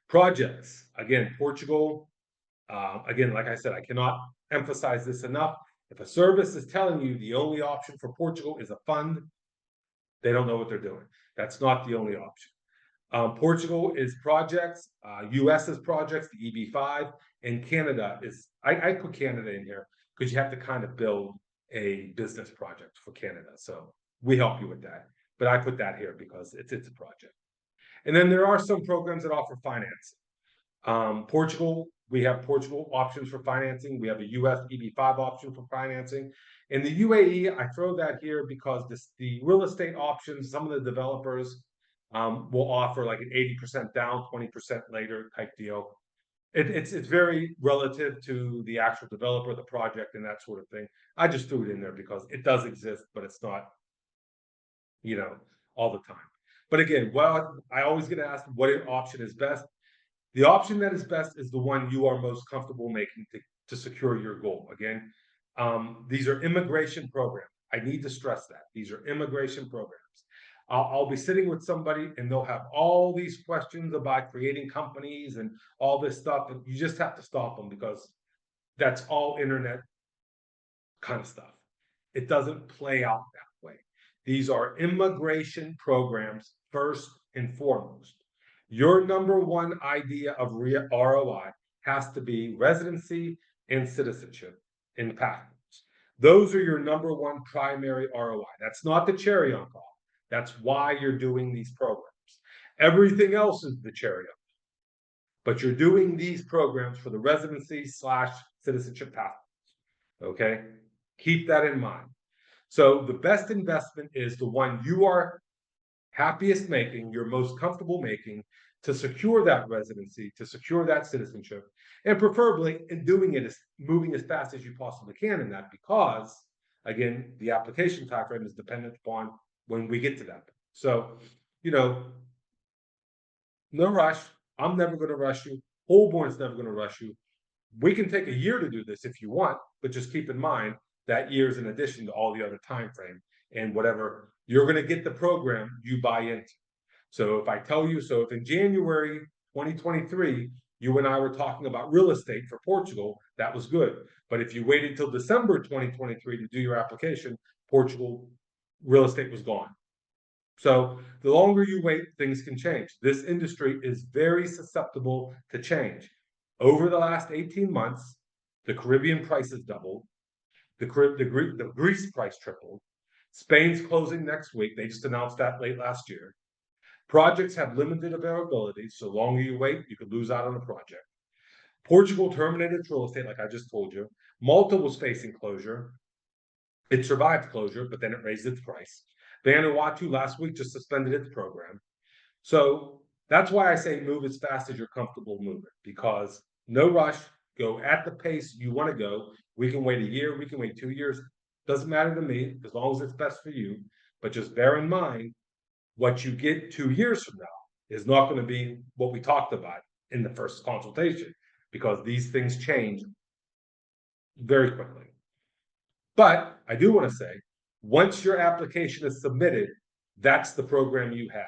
Projects, again, Portugal, again, like I said, I cannot emphasize this enough. If a service is telling you the only option for Portugal is a fund, they don't know what they're doing. That's not the only option. Portugal is projects, US is projects, the EB5, and Canada is, I put Canada in here because you have to kind of build a business project for Canada. So we help you with that. But I put that here because it's a project. And then there are some programs that offer financing. Portugal, we have Portugal options for financing. We have a US EB5 option for financing. In the UAE, I throw that here because the real estate options, some of the developers will offer like an 80% down, 20% later type deal. It's very relative to the actual developer, the project, and that sort of thing. I just threw it in there because it does exist, but it's not, all the time. But again, well, I always get asked what option is best. The option that is best is the one you are most comfortable making to secure your goal. Again, these are immigration programs. I need to stress that. These are immigration programs. I'll be sitting with somebody and they'll have all these questions about creating companies and all this stuff. And you just have to stop them because that's all internet kind of stuff. It doesn't play out that way. These are immigration programs first and foremost. Your number one idea of ROI has to be residency and citizenship in passports. Those are your number one primary ROI. That's not the cherry on top. That's why you're doing these programs. Everything else is the cherry on top. But you're doing these programs for the residency/citizenship passports. Okay? Keep that in mind. So the best investment is the one you are happiest making, you're most comfortable making to secure that residency, to secure that citizenship, and preferably in doing it, moving as fast as you possibly can in that because, again, the application timeframe is dependent upon when we get to that. So, no rush. I'm never going to rush you. Holborn's never going to rush you. We can take a year to do this if you want, but just keep in mind that year is in addition to all the other time frame and whatever you're going to get the program you buy into. So if I tell you, if in January 2023, you and I were talking about real estate for Portugal, that was good. But if you waited till December 2023 to do your application, Portugal real estate was gone. So the longer you wait, things can change. This industry is very susceptible to change. Over the last 18 months, the Caribbean prices doubled. The Greece price tripled. Spain's closing next week. They just announced that late last year. Projects have limited availability. So the longer you wait, you could lose out on a project. Portugal terminated its real estate, like I just told you. Malta was facing closure. It survived closure, but then it raised its price. Vanuatu last week just suspended its program. So that's why I say move as fast as you're comfortable moving, because no rush, go at the pace you want to go. We can wait a year, we can wait 2 years. Doesn't matter to me, as long as it's best for you. But just bear in mind, what you get 2 years from now is not going to be what we talked about in the first consultation, because these things change very quickly. But I do want to say, once your application is submitted, that's the program you have.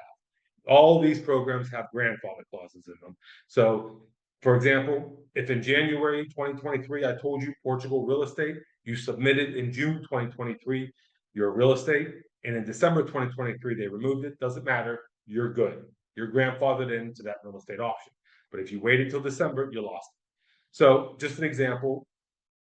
All these programs have grandfather clauses in them. So, for example, if in January 2023, I told you Portugal real estate, you submitted in June 2023 your real estate, and in December 2023, they removed it, doesn't matter, you're good. You're grandfathered into that real estate option. But if you waited till December, you lost it. So, just an example,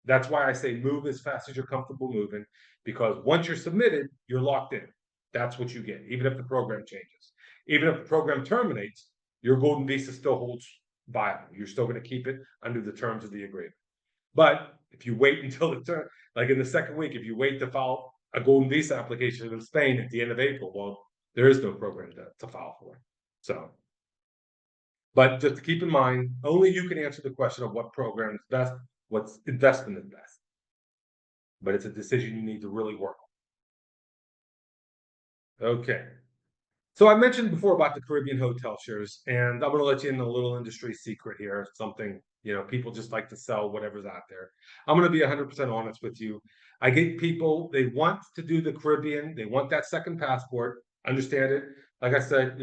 that's why I say move as fast as you're comfortable moving, because once you're submitted, you're locked in. That's what you get, even if the program changes. Even if the program terminates, your golden visa still holds viable. You're still going to keep it under the terms of the agreement. But if you wait until the turn, like in the second week, if you wait to file a golden visa application in Spain at the end of April, well, there is no program to file for. So, but just to keep in mind, only you can answer the question of what program is best, what's investment is best. But it's a decision you need to really work on. Okay. So I mentioned before about the Caribbean hotel shares, and I'm going to let you in a little industry secret here. Something, people just like to sell whatever's out there. I'm going to be 100% honest with you. I get people, they want to do the Caribbean. They want that second passport. Understand it. Like I said,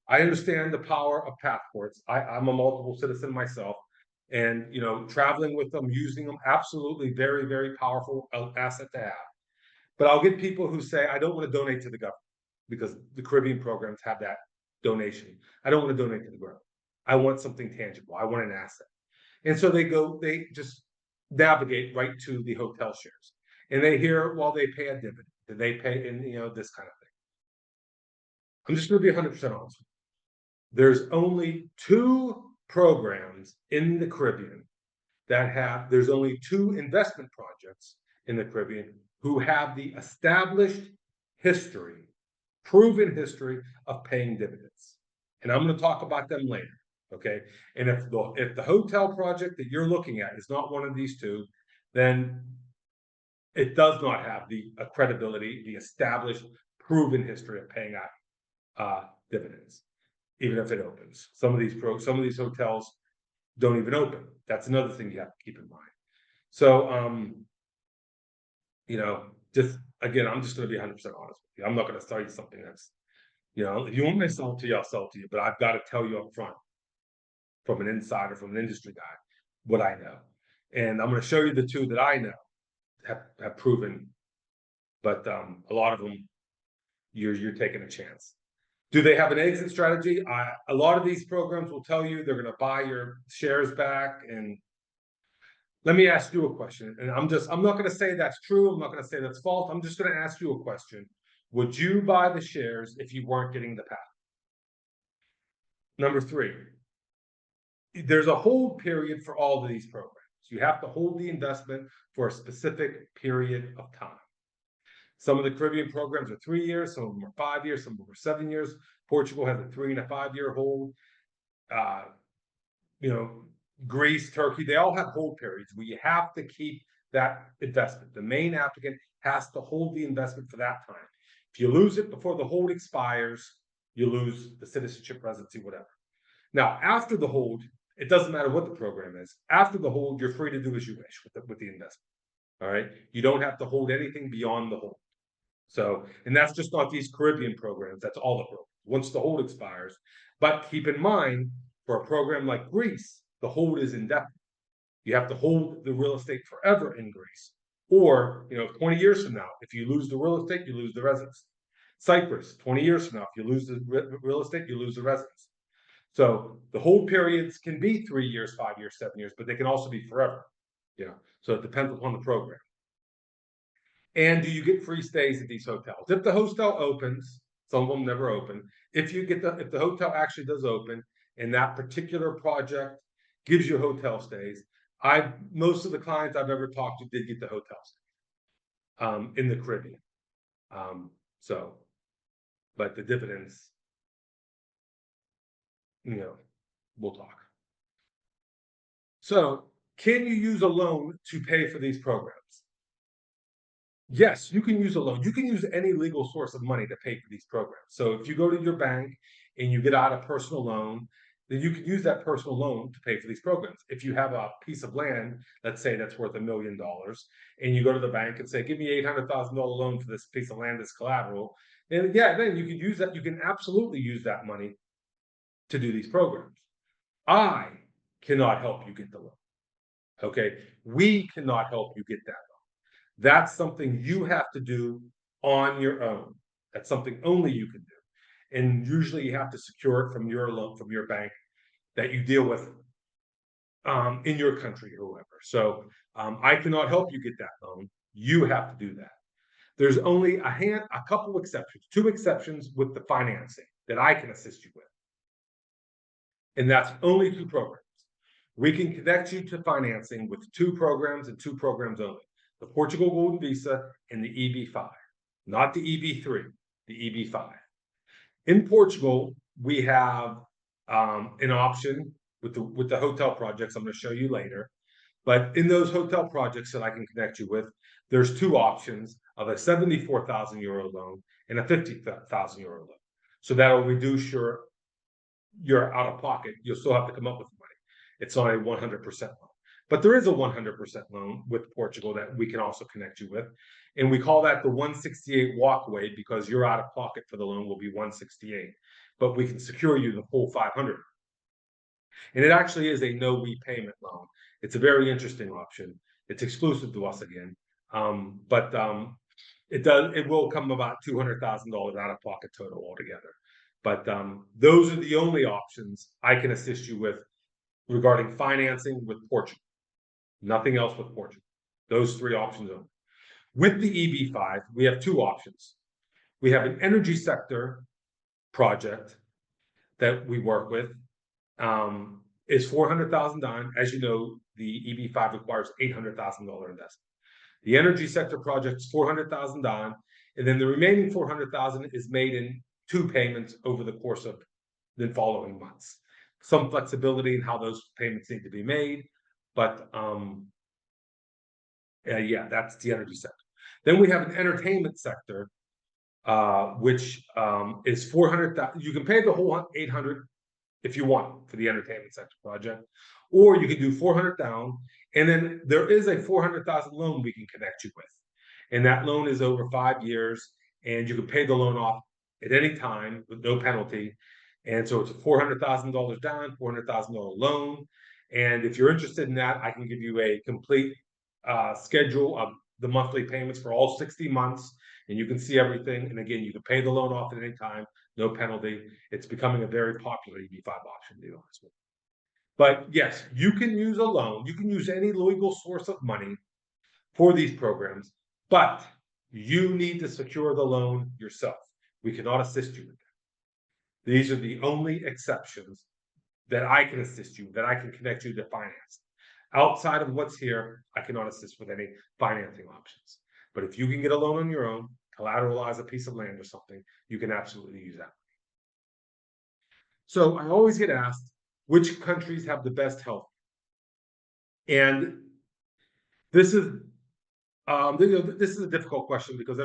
I understand the power of passports. I'm a multiple citizen myself. And, traveling with them, using them, absolutely very, very powerful asset to have. But I'll get people who say, I don't want to donate to the government because the Caribbean programs have that donation. I don't want to donate to the government. I want something tangible. I want an asset. And so they just navigate right to the hotel shares. And they hear, well, they pay a dividend. They pay in, this kind of thing. I'm just going to be 100% honest with you. There's only two programs in the Caribbean there's only two investment projects in the Caribbean who have the established history, proven history of paying dividends. And I'm going to talk about them later. Okay. And if the hotel project that you're looking at is not one of these two, then it does not have the credibility, the established, proven history of paying out dividends, even if it opens. Some of these hotels don't even open. That's another thing you have to keep in mind. So, just again, I'm just going to be 100% honest with you. I'm not going to sell you something that's, if you want me to sell it to you, I'll sell it to you. But I've got to tell you up front, from an insider, from an industry guy, what I know. And I'm going to show you the two that I know have proven. But a lot of them, you're taking a chance. Do they have an exit strategy? A lot of these programs will tell you they're going to buy your shares back. And let me ask you a question. And I'm not going to say that's true. I'm not going to say that's false. I'm just going to ask you a question. Would you buy the shares if you weren't getting the path? Number three, there's a hold period for all of these programs. You have to hold the investment for a specific period of time. Some of the Caribbean programs are 3 years, some of them are 5 years, some of them are 7 years. Portugal has a 3 and a 5 year hold. Greece, Turkey, they all have hold periods where you have to keep that investment. The main applicant has to hold the investment for that time. If you lose it before the hold expires, you lose the citizenship, residency, whatever. Now, after the hold, it doesn't matter what the program is. After the hold, you're free to do as you wish with the investment. All right. You don't have to hold anything beyond the hold. So, and that's just not these Caribbean programs. That's all the programs. Once the hold expires. But keep in mind, for a program like Greece, the hold is indefinite. You have to hold the real estate forever in Greece. Or, 20 years from now, if you lose the real estate, you lose the residence. Cyprus, 20 years from now, if you lose the real estate, you lose the residence. So the hold periods can be 3 years, 5 years, 7 years, but they can also be forever. So it depends upon the program. And do you get free stays at these hotels? If the hotel opens, some of them never open. If the hotel actually does open, and that particular project gives you hotel stays, most of the clients I've ever talked to did get the hotel stays in the Caribbean. But the dividends, we'll talk. So, can you use a loan to pay for these programs? Yes, you can use a loan. You can use any legal source of money to pay for these programs. So if you go to your bank and you get out a personal loan, then you can use that personal loan to pay for these programs. If you have a piece of land, let's say that's worth $1 million, and you go to the bank and say, give me $800,000 loan for this piece of land as collateral, and then you can use that. You can absolutely use that money to do these programs. I cannot help you get the loan. Okay, we cannot help you get that loan. That's something you have to do on your own. That's something only you can do. And usually you have to secure it from your loan, from your bank that you deal with in your country or whoever. So I cannot help you get that loan. You have to do that. There's only a couple exceptions, 2 exceptions with the financing that I can assist you with. and that's only 2 programs. We can connect you to financing with 2 programs and 2 programs only, the Portugal Golden Visa and the EB-5, not the EB-3, the EB-5. In Portugal, we have an option with the hotel projects I'm going to show you later. But in those hotel projects that I can connect you with, there's 2 options of a 74,000 euro loan and a 50,000 euro loan. So that'll reduce your out of pocket. You'll still have to come up with money. It's not a 100% loan. But there is a 100% loan with Portugal that we can also connect you with. And we call that the 168 walkaway because your out of pocket for the loan will be 168. But we can secure you the full 500. And it actually is a no repayment loan. It's a very interesting option. It's exclusive to us again. It will come about $200,000 out of pocket total altogether. But those are the only options I can assist you with regarding financing with Portugal. Nothing else with Portugal. Those 3 options only. With the EB-5, we have 2 options. We have an energy sector project that we work with. Is 400,000 down. As you know, the EB-5 requires $800,000 investment. The energy sector project is 400,000 down, and then the remaining 400,000 is made in 2 payments over the course of the following months. Some flexibility in how those payments need to be made, but yeah, that's the energy sector. Then we have an entertainment sector, which is 400,000. You can pay the whole 800 if you want for the entertainment sector project, or you can do 400 down, and then there is a 400,000 loan we can connect you with, and that loan is over 5 years, and you can pay the loan off at any time with no penalty. And so it's a $400,000 down, $400,000 loan. And if you're interested in that, I can give you a complete schedule of the monthly payments for all 60 months, and you can see everything. And again, you can pay the loan off at any time, no penalty. It's becoming a very popular EB-5 option, to be honest with you. But yes, you can use a loan. You can use any legal source of money for these programs, but you need to secure the loan yourself. We cannot assist you with that. These are the only exceptions that I can assist you, that I can connect you to finance. Outside of what's here, I cannot assist with any financing options. But if you can get a loan on your own, collateralize a piece of land or something, you can absolutely use that. So I always get asked, which countries have the best health? And this is this is a difficult question because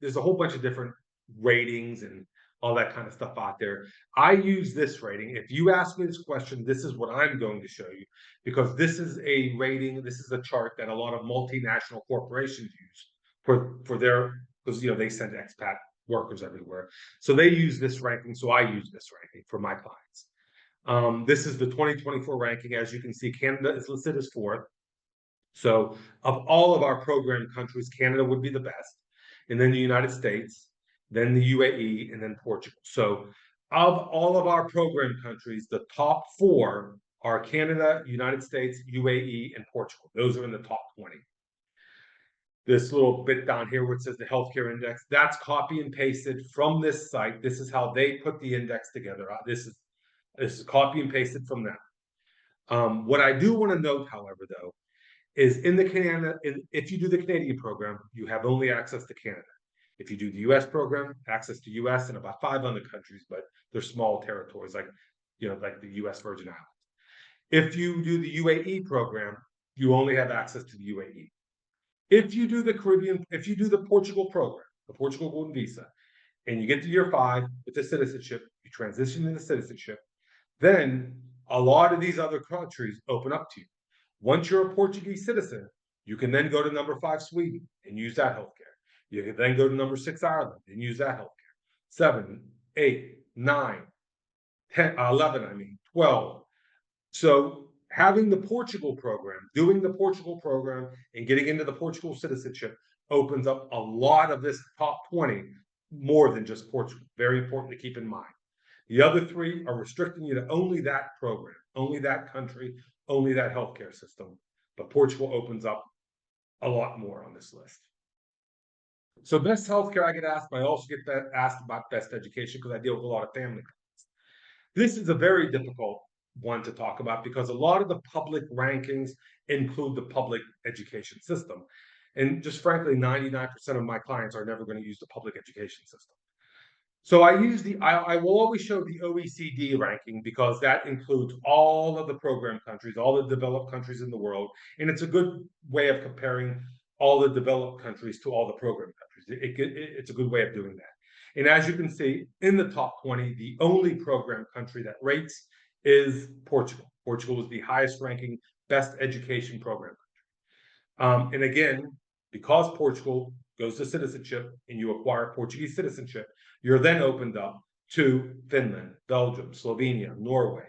there's a whole bunch of different ratings and all that kind of stuff out there. I use this rating. If you ask me this question, this is what I'm going to show you, because this is a rating, this is a chart that a lot of multinational corporations use for their, because they send expat workers everywhere. So they use this ranking, so I use this ranking for my clients. This is the 2024 ranking. As you can see, Canada is listed as 4th. So of all of our program countries, Canada would be the best, and then the United States, then the UAE, and then Portugal. So of all of our program countries, the top 4 are Canada, United States, UAE, and Portugal. Those are in the top 20. This little bit down here where it says the healthcare index, that's copy and pasted from this site. This is how they put the index together. This is copy and pasted from them. What I do want to note, however, though, is if you do the Canadian program, you have only access to Canada. If you do the US program, access to US and about 5 other countries, but they're small territories like the US Virgin Islands. If you do the UAE program, you only have access to the UAE. If you do the Portugal program, the Portugal Golden Visa, and you get to year 5 with the citizenship, you transition into citizenship, then a lot of these other countries open up to you. Once you're a Portuguese citizen, you can then go to number 5 Sweden and use that healthcare. You can then go to number 6 Ireland and use that healthcare. 7, 8, 9, 10, 11, 12. So having the Portugal program, doing the Portugal program and getting into the Portugal citizenship opens up a lot of this top 20 more than just Portugal. Very important to keep in mind. The other 3 are restricting you to only that program, only that country, only that healthcare system. But Portugal opens up a lot more on this list. So best healthcare I get asked, but I also get asked about best education because I deal with a lot of family. This is a very difficult one to talk about because a lot of the public rankings include the public education system. And just frankly, 99% of my clients are never going to use the public education system. So I will always show the OECD ranking because that includes all of the program countries, all the developed countries in the world. And it's a good way of comparing all the developed countries to all the program countries. It's a good way of doing that. And as you can see, in the top 20, the only program country that rates is Portugal. Portugal is the highest ranking best education program. And again, because Portugal goes to citizenship and you acquire Portuguese citizenship, you're then opened up to Finland, Belgium, Slovenia, Norway,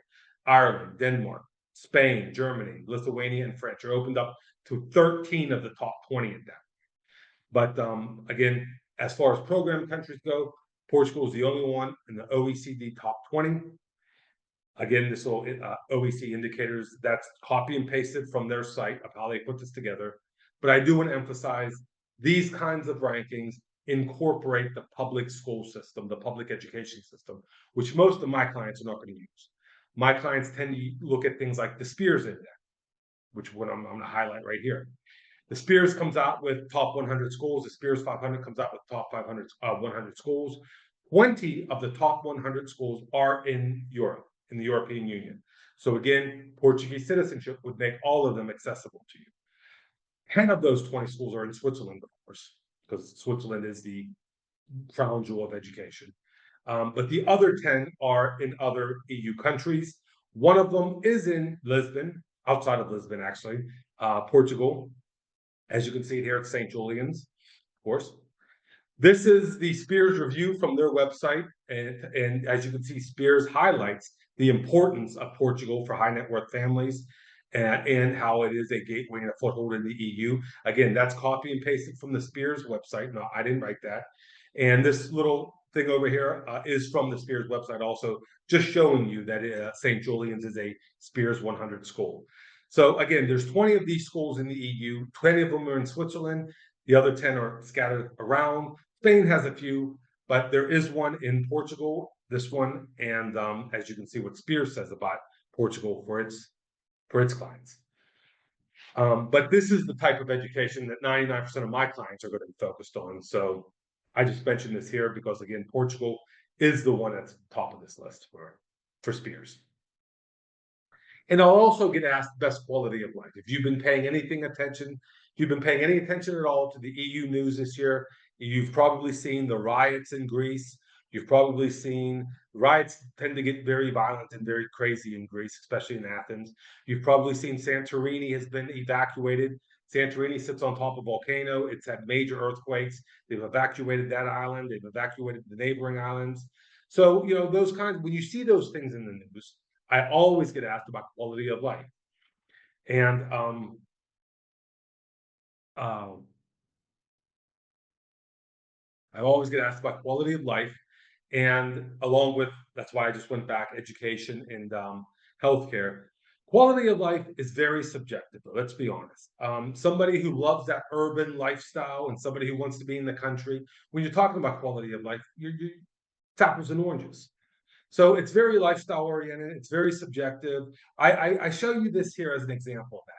Ireland, Denmark, Spain, Germany, Lithuania, and France. You're opened up to 13 of the top 20 in that. But again, as far as program countries go, Portugal is the only one in the OECD top 20. Again, this will OECD indicators, that's copy and pasted from their site of how they put this together. But I do want to emphasize these kinds of rankings incorporate the public school system, the public education system, which most of my clients are not going to use. My clients tend to look at things like the Spears Index, which one I'm going to highlight right here. The Spears comes out with top 100 schools. The Spears 500 comes out with top 100 schools. 20 of the top 100 schools are in Europe, in the European Union. So again, Portuguese citizenship would make all of them accessible to you. 10 of those 20 schools are in Switzerland, of course, because Switzerland is the crown jewel of education. But the other 10 are in other EU countries. One of them is in Lisbon, outside of Lisbon, actually, Portugal. As you can see here, it's St. Julian's, of course. This is the Spears review from their website. And as you can see, Spears highlights the importance of Portugal for high net worth families and how it is a gateway and a foothold in the EU. Again, that's copy and pasted from the Spears website. No, I didn't write that. And this little thing over here is from the Spears website also, just showing you that St. Julian's is a Spears 100 school. So again, there's 20 of these schools in the EU, 20 of them are in Switzerland, the other 10 are scattered around. Spain has a few, but there is one in Portugal, this one, and as you can see what Spears says about Portugal for its clients. But this is the type of education that 99% of my clients are going to be focused on. So I just mentioned this here because, again, Portugal is the one that's top of this list for Spears. And I'll also get asked best quality of life. If you've been paying any attention at all to the EU news this year, you've probably seen the riots in Greece. You've probably seen riots tend to get very violent and very crazy in Greece, especially in Athens. You've probably seen Santorini has been evacuated. Santorini sits on top of a volcano. It's had major earthquakes. They've evacuated that island. They've evacuated the neighboring islands. So, those kinds, when you see those things in the news, I always get asked about quality of life. And I always get asked about quality of life. And along with, that's why I just went back, education and healthcare. Quality of life is very subjective, let's be honest. Somebody who loves that urban lifestyle and somebody who wants to be in the country, when you're talking about quality of life, you're it's apples and oranges. So it's very lifestyle oriented. It's very subjective. I show you this here as an example of that.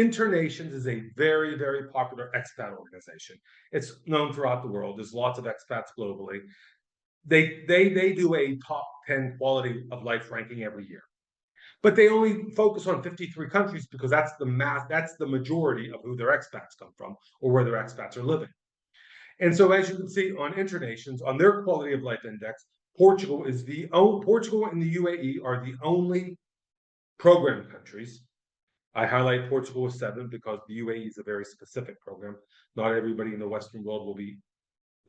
Internations is a very, very popular expat organization. It's known throughout the world. There's lots of expats globally. They do a top 10 quality of life ranking every year. But they only focus on 53 countries because that's the majority of who their expats come from or where their expats are living. And so as you can see on Internations, on their quality of life index, Portugal and the UAE are the only program countries. I highlight Portugal with 7 because the UAE is a very specific program. Not everybody in the Western world will be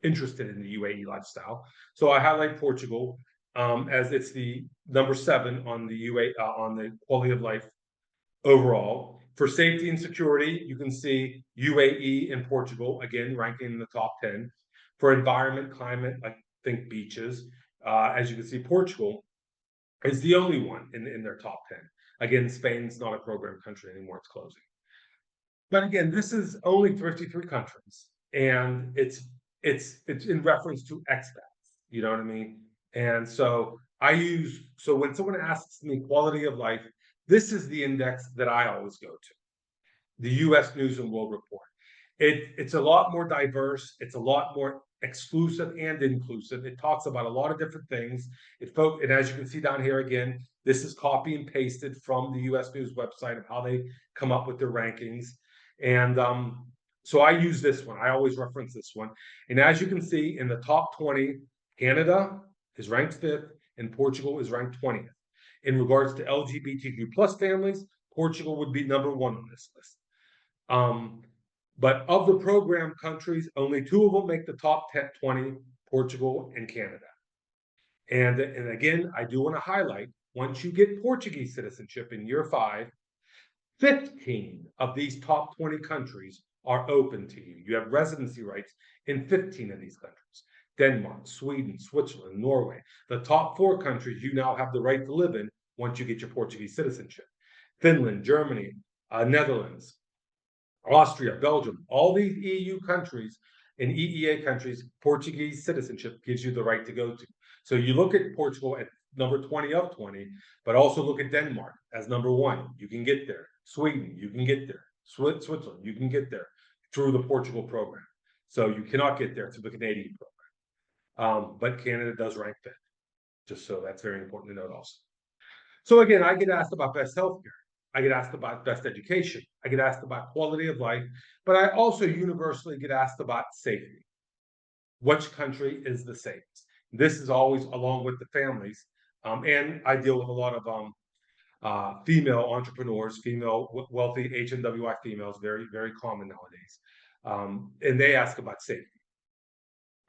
interested in the UAE lifestyle. So I highlight Portugal as it's the number 7 on the on the quality of life overall. For safety and security, you can see UAE and Portugal, again, ranking in the top 10. For environment, climate, I think beaches. As you can see, Portugal is the only one in their top 10. Again, Spain's not a program country anymore, it's closing. But again, this is only 53 countries, and it's in reference to expats, you know what I mean? And so So when someone asks me quality of life, this is the index that I always go to, the US News and World Report. It's a lot more diverse, it's a lot more exclusive and inclusive. It talks about a lot of different things. And as you can see down here again, this is copy and pasted from the US News website of how they come up with their rankings. And so I use this one. I always reference this one. And as you can see, in the top 20, Canada is ranked 5th and Portugal is ranked 20th. In regards to LGBTQ plus families, Portugal would be number 1 on this list. But of the program countries, only 2 of them make the top 10, 20, Portugal and Canada. And again, I do want to highlight, once you get Portuguese citizenship in year 5, 15 of these top 20 countries are open to you. You have residency rights in 15 of these countries. Denmark, Sweden, Switzerland, Norway. The top 4 countries you now have the right to live in once you get your Portuguese citizenship. Finland, Germany, Netherlands, Austria, Belgium, all these EU countries and EEA countries, Portuguese citizenship gives you the right to go to. So you look at Portugal at number 20 of 20, but also look at Denmark as number 1. You can get there. Sweden, you can get there. Switzerland, you can get there through the Portugal program. So you cannot get there through the Canadian program. But Canada does rank 5th. Just so that's very important to note also. So again, I get asked about best healthcare. I get asked about best education. I get asked about quality of life, but I also universally get asked about safety. Which country is the safest? This is always along with the families. And I deal with a lot of female entrepreneurs, female wealthy HNWI females, very, very common nowadays. And they ask about safety.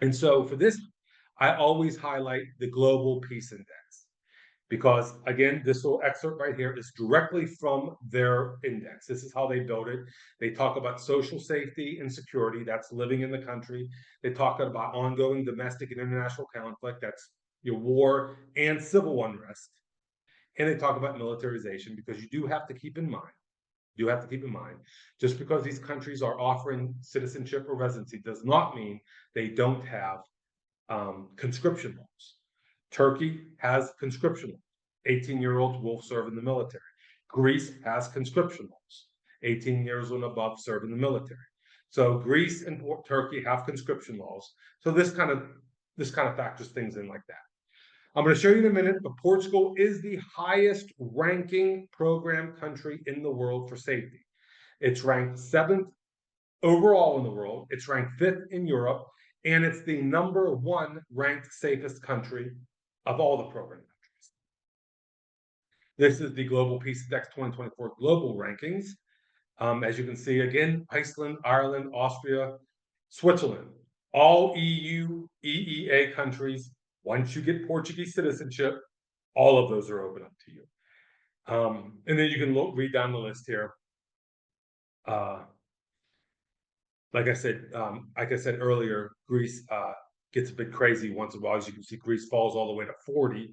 And so for this, I always highlight the Global Peace Index. Because again, this little excerpt right here is directly from their index. This is how they build it. They talk about social safety and security, that's living in the country. They talk about ongoing domestic and international conflict, that's your war and civil unrest. And they talk about militarization, because you do have to keep in mind, just because these countries are offering citizenship or residency does not mean they don't have conscription laws. Turkey has conscription laws. 18-year-olds will serve in the military. Greece has conscription laws. 18 years and above serve in the military. So Greece and Turkey have conscription laws. So this kind of factors things in like that. I'm going to show you in a minute, but Portugal is the highest ranking program country in the world for safety. It's ranked 7th overall in the world. It's ranked 5th in Europe, and it's the number 1 ranked safest country of all the program countries. This is the Global Peace Index 2024 global rankings. As you can see, again, Iceland, Ireland, Austria, Switzerland, all EU, EEA countries. Once you get Portuguese citizenship, all of those are open up to you. And then you can read down the list here. Like I said earlier, Greece gets a bit crazy once in a while. As you can see, Greece falls all the way to 40.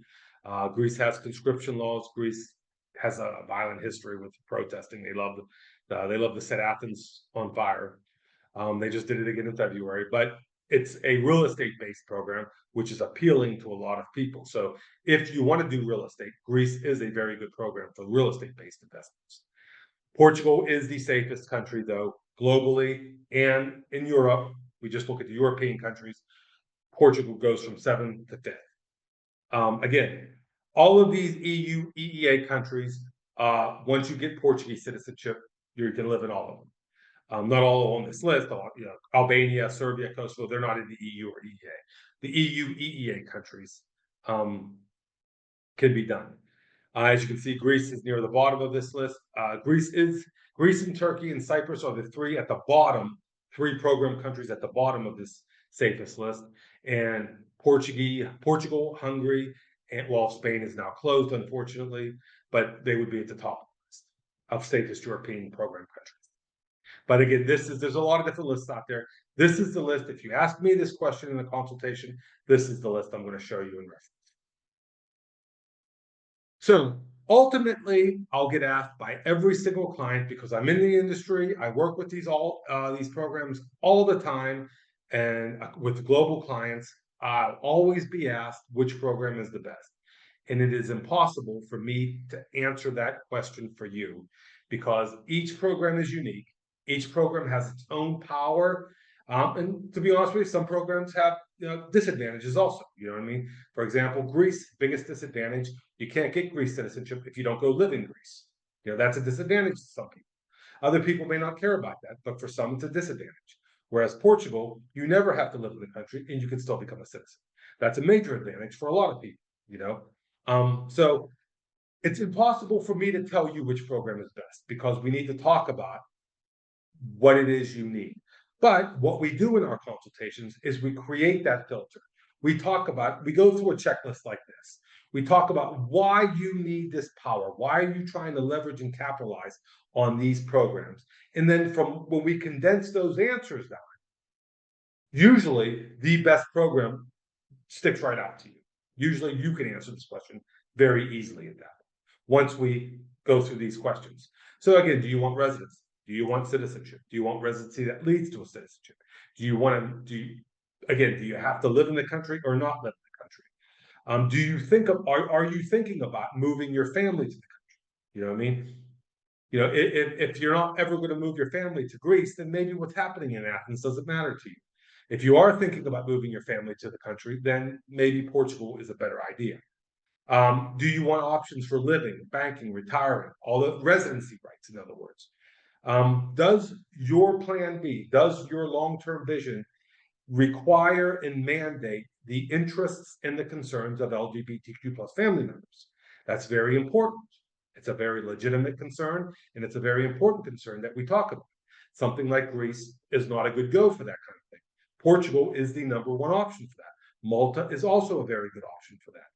Greece has conscription laws. Greece has a violent history with protesting. They love to set Athens on fire. They just did it again in February. But it's a real estate-based program, which is appealing to a lot of people. So if you want to do real estate, Greece is a very good program for real estate-based investments. Portugal is the safest country, though, globally and in Europe. We just look at the European countries. Portugal goes from 7th to 5th. Again, all of these EU, EEA countries, once you get Portuguese citizenship, you can live in all of them. Not all on this list. Albania, Serbia, Kosovo, they're not in the EU or EEA. The EU, EEA countries can be done. As you can see, Greece is near the bottom of this list. Greece and Turkey and Cyprus are the 3 at the bottom, 3 program countries at the bottom of this safest list. And Portugal, Hungary, and Spain is now closed, unfortunately, but they would be at the top of the list of safest European program countries. But again, there's a lot of different lists out there. This is the list. If you ask me this question in the consultation, this is the list I'm going to show you in reference. So ultimately, I'll get asked by every single client, because I'm in the industry. I work with these programs all the time, and with global clients, I'll always be asked which program is the best. And it is impossible for me to answer that question for you because each program is unique. Each program has its own power. And to be honest with you, some programs have disadvantages also. You know what I mean? For example, Greece, biggest disadvantage, you can't get Greece citizenship if you don't go live in Greece. That's a disadvantage to some people. Other people may not care about that, but for some, it's a disadvantage. Whereas Portugal, you never have to live in the country and you can still become a citizen. That's a major advantage for a lot of people. So it's impossible for me to tell you which program is best because we need to talk about what it is you need. But what we do in our consultations is we create that filter. We go through a checklist like this. We talk about why you need this power. Why are you trying to leverage and capitalize on these programs? And then from when we condense those answers down, usually the best program sticks right out to you. Usually you can answer this question very easily at that once we go through these questions. So again, do you want residency? Do you want citizenship? Do you want residency that leads to a citizenship? Do you have to live in the country or not live in the country? Are you thinking about moving your family to the country? You know what I mean? If you're not ever going to move your family to Greece, then maybe what's happening in Athens doesn't matter to you. If you are thinking about moving your family to the country, then maybe Portugal is a better idea. Do you want options for living, banking, retiring, all the residency rights, in other words? Does your plan B, does your long-term vision require and mandate the interests and the concerns of LGBTQ plus family members? That's very important. It's a very legitimate concern, and it's a very important concern that we talk about. Something like Greece is not a good go for that kind of thing. Portugal is the number one option for that. Malta is also a very good option for that.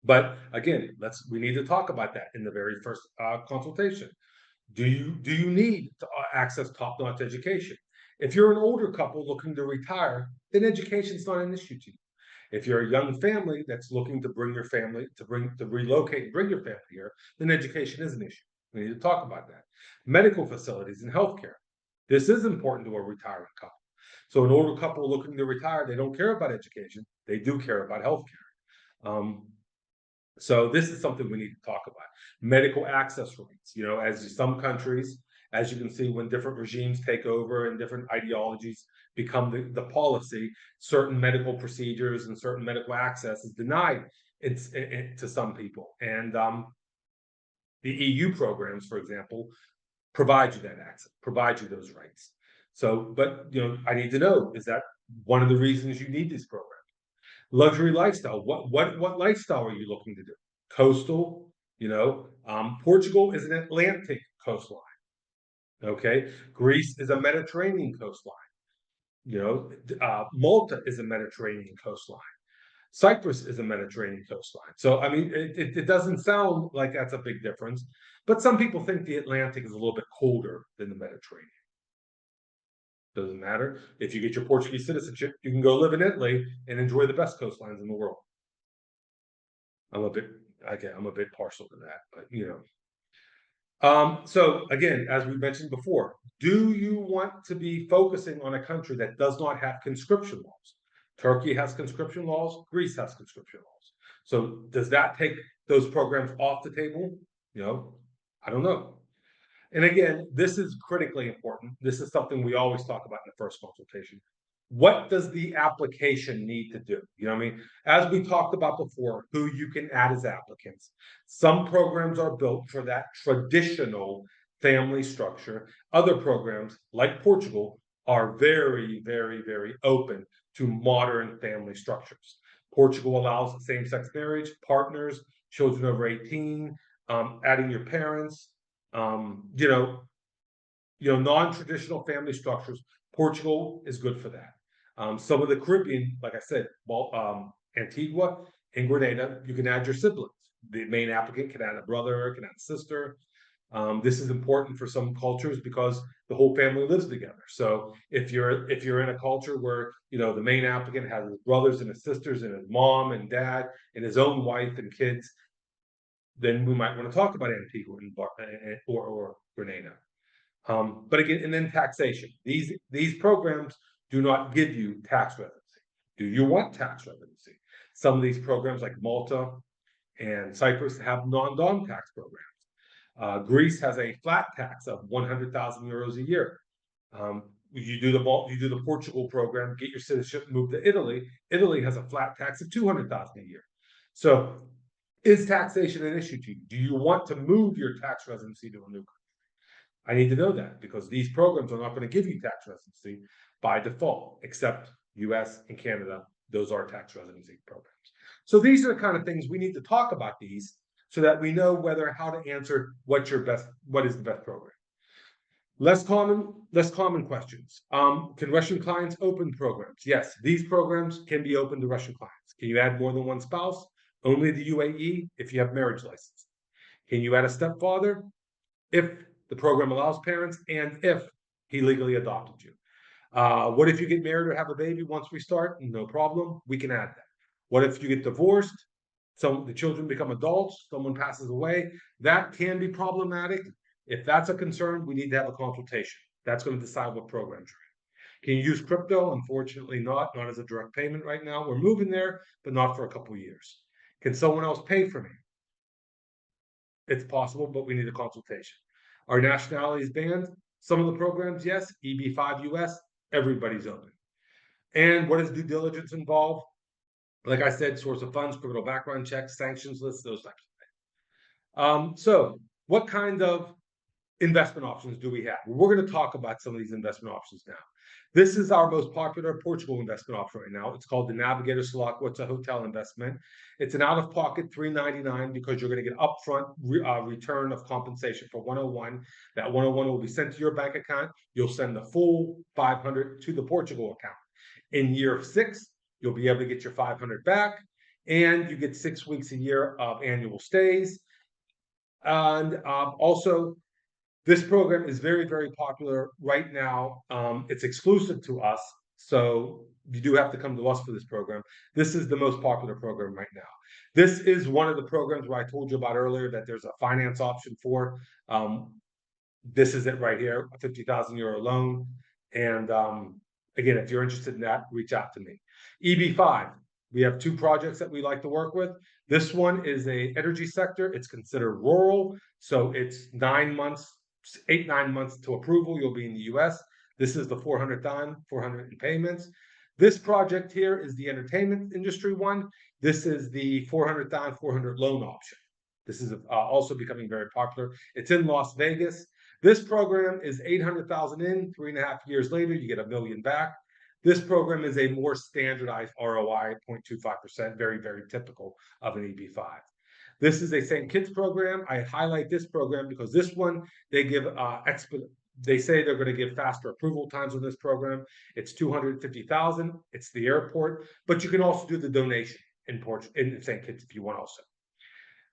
But again, we need to talk about that in the very first consultation. Do you need to access top-notch education? If you're an older couple looking to retire, then education is not an issue to you. If you're a young family that's looking to bring your family to relocate and bring your family here, then education is an issue. We need to talk about that. Medical facilities and healthcare. This is important to a retiring couple. So an older couple looking to retire, they don't care about education. They do care about healthcare. So this is something we need to talk about. Medical access rates. As some countries, as you can see, when different regimes take over and different ideologies become the policy, certain medical procedures and certain medical access is denied to some people. And the EU programs, for example, provide you that access, provide you those rights. So, but I need to know, is that one of the reasons you need these programs? Luxury lifestyle. What lifestyle are you looking to do? Coastal. Portugal is an Atlantic coastline. Okay, Greece is a Mediterranean coastline. Malta is a Mediterranean coastline. Cyprus is a Mediterranean coastline. So I mean, it doesn't sound like that's a big difference, but some people think the Atlantic is a little bit colder than the Mediterranean. Doesn't matter. If you get your Portuguese citizenship, you can go live in Italy and enjoy the best coastlines in the world. I'm a bit partial to that, but so again, as we mentioned before, do you want to be focusing on a country that does not have conscription laws? Turkey has conscription laws, Greece has conscription laws. So does that take those programs off the table? I don't know. And again, this is critically important. This is something we always talk about in the first consultation. What does the application need to do? As we talked about before, who you can add as applicants. Some programs are built for that traditional family structure. Other programs, like Portugal, are very, very, very open to modern family structures. Portugal allows same-sex marriage, partners, children over 18, adding your parents, non-traditional family structures. Portugal is good for that. Some of the Caribbean, like I said, Antigua and Grenada, you can add your siblings. The main applicant can add a brother, can add a sister. This is important for some cultures because the whole family lives together. So if you're in a culture where the main applicant has his brothers and his sisters and his mom and dad and his own wife and kids, then we might want to talk about Antigua or Grenada. But again, and then taxation. These programs do not give you tax residency. Do you want tax residency? Some of these programs like Malta and Cyprus have non-dom tax programs. Greece has a flat tax of 100,000 euros a year. You do the Portugal program, get your citizenship, move to Italy. Italy has a flat tax of 200,000 a year. So, is taxation an issue to you? Do you want to move your tax residency to a new country? I need to know that because these programs are not going to give you tax residency by default, except US and Canada. Those are tax residency programs. So these are the kind of things we need to talk about these so that we know how to answer what is the best program. Less common questions. Can Russian clients open programs? Yes, these programs can be open to Russian clients. Can you add more than one spouse? Only the UAE if you have marriage license. Can you add a stepfather? If the program allows parents and if he legally adopted you. What if you get married or have a baby once we start? No problem, we can add that. What if you get divorced? So the children become adults, someone passes away, that can be problematic. If that's a concern, we need to have a consultation. That's going to decide what programs you're in. Can you use crypto? Unfortunately not as a direct payment right now. We're moving there, but not for a couple of years. Can someone else pay for me? It's possible, but we need a consultation. Are nationalities banned? Some of the programs, yes. EB5 US, everybody's open. And what does due diligence involve? Like I said, source of funds, criminal background checks, sanctions lists, those types of things. So what kind of investment options do we have? We're going to talk about some of these investment options now. This is our most popular Portugal investment option right now. It's called the Navigator Sulaco. It's a hotel investment. It's an out-of-pocket $399 because you're going to get upfront return of compensation for 101. That 101 will be sent to your bank account. You'll send the full 500 to the Portugal account. In year 6, you'll be able to get your 500 back, and you get 6 weeks a year of annual stays. And also, this program is very, very popular right now. It's exclusive to us, so you do have to come to us for this program. This is the most popular program right now. This is one of the programs where I told you about earlier that there's a finance option for. This is it right here, a 50,000 euro loan. And again, if you're interested in that, reach out to me. EB5, we have 2 projects that we like to work with. This one is a energy sector. It's considered rural, so it's 9 months. 8-9 months to approval, you'll be in the US. This is the 400 in payments. This project here is the entertainment industry one. This is the 400 loan option. This is also becoming very popular. It's in Las Vegas. This program is 800,000 in, 3.5 years later, you get $1 million back. This program is a more standardized ROI, 0.25%, very, very typical of an EB5. This is a St. Kitts program. I highlight this program because this one, they give they say they're going to give faster approval times on this program. It's 250,000. It's the airport, but you can also do the donation in St. Kitts if you want also.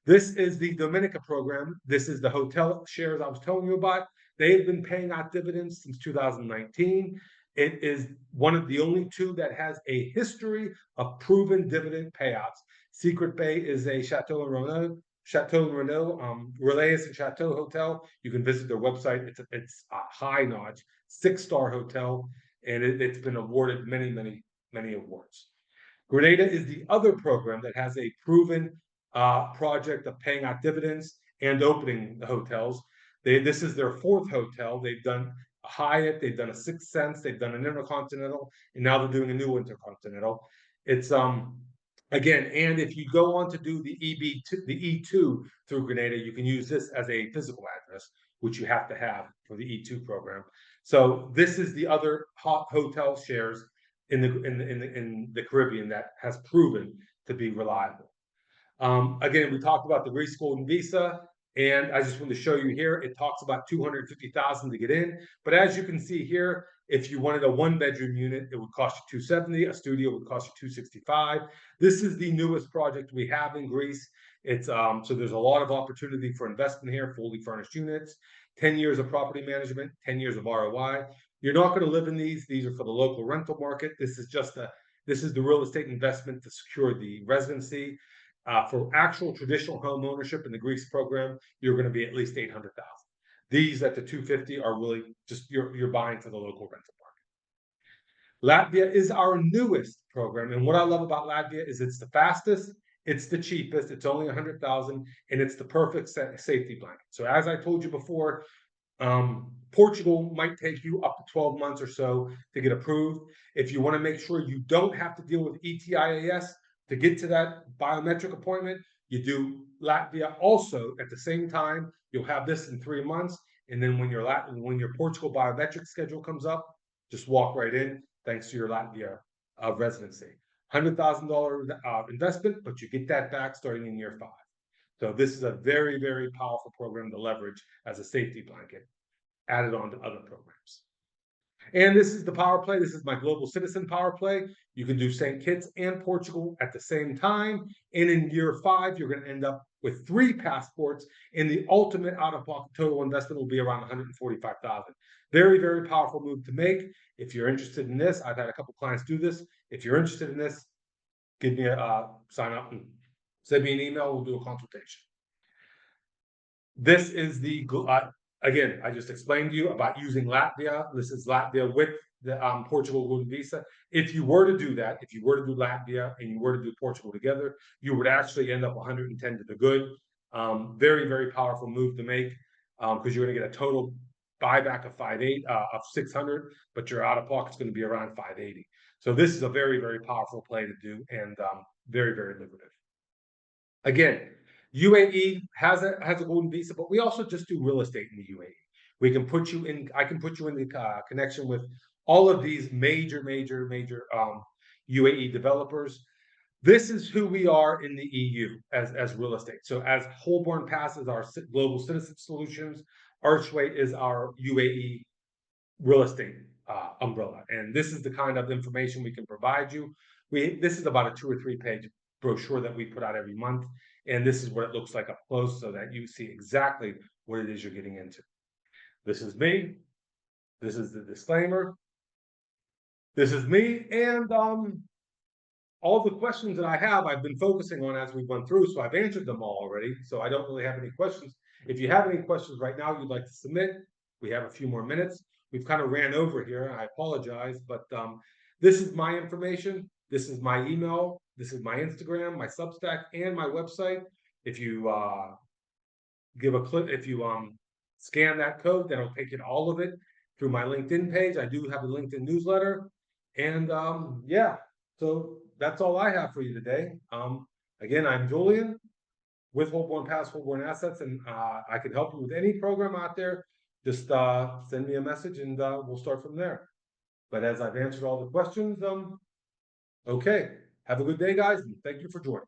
This is the Dominica program. This is the hotel shares I was telling you about. They've been paying out dividends since 2019. It is one of the only 2 that has a history of proven dividend payouts. Secret Bay is a Chateau Renaud, Relais and Chateau hotel. You can visit their website. It's a high-notch 6-star hotel, and it's been awarded many, many, many awards. Grenada is the other program that has a proven project of paying out dividends and opening the hotels. This is their 4th hotel. They've done a Hyatt, they've done a Six Sense, they've done an Intercontinental, and now they're doing a new Intercontinental. It's again, and if you go on to do the E2 through Grenada, you can use this as a physical address, which you have to have for the E2 program. So this is the other hot hotel shares in the Caribbean that has proven to be reliable. Again, we talked about the Greece Golden Visa, and I just want to show you here, it talks about 250,000 to get in. But as you can see here, if you wanted a 1-bedroom unit, it would cost you 270. A studio would cost you 265. This is the newest project we have in Greece. It's so there's a lot of opportunity for investment here, fully furnished units, 10 years of property management, 10 years of ROI. You're not going to live in these. These are for the local rental market. This is the real estate investment to secure the residency. For actual traditional home ownership in the Greece program, you're going to be at least 800,000. These at the 250 are really just you're buying for the local rental market. Latvia is our newest program, and what I love about Latvia is it's the fastest It's the cheapest. It's only 100,000, and it's the perfect safety blanket. So as I told you before, Portugal might take you up to 12 months or so to get approved. If you want to make sure you don't have to deal with ETIAS to get to that biometric appointment, you do Latvia also at the same time. You'll have this in 3 months, and then when your Portugal biometric schedule comes up, just walk right in. Thanks to your Latvia residency, $100,000 investment, but you get that back starting in year 5. So this is a very, very powerful program to leverage as a safety blanket, added on to other programs. And this is the power play. This is my global citizen power play. You can do St. Kitts and Portugal at the same time. And in year 5, you're going to end up with 3 passports. And the ultimate out-of-pocket total investment will be around 145,000. Very, very powerful move to make. If you're interested in this, I've had a couple clients do this. If you're interested in this, give me a sign up and send me an email. We'll do a consultation. This is the again, I just explained to you about using Latvia. This is Latvia with the Portugal Golden Visa. If you were to do that, if you were to do Latvia and you were to do Portugal together, you would actually end up 110 to the good. Very, very powerful move to make because you're going to get a total buyback of 600, but your out of pocket is going to be around 580. So this is a very, very powerful play to do, and very, very lucrative. Again, UAE has a golden visa, but we also just do real estate in the UAE. We can put you in. I can put you in the connection with all of these major UAE developers. This is who we are in the EU as real estate. So as Holborn passes our global citizen solutions, Archway is our UAE real estate umbrella, and this is the kind of information we can provide you. This is about a 2 or 3 page brochure that we put out every month, and this is what it looks like up close so that you see exactly what it is you're getting into. This is me. This is the disclaimer. This is me, and all the questions that I have, I've been focusing on as we went through, so I've answered them all already, so I don't really have any questions. If you have any questions right now you'd like to submit, we have a few more minutes. We've kind of ran over here, I apologize, but this is my information. This is my email. This is my Instagram, my Substack, and my website. If you scan that code, that'll take you to all of it through my LinkedIn page. I do have a LinkedIn newsletter, and yeah, so that's all I have for you today. Again, I'm Julian with Holborn Pass, Holborn Assets, and I can help you with any program out there. Just send me a message, and we'll start from there. But as I've answered all the questions, okay. Have a good day, guys, and thank you for joining.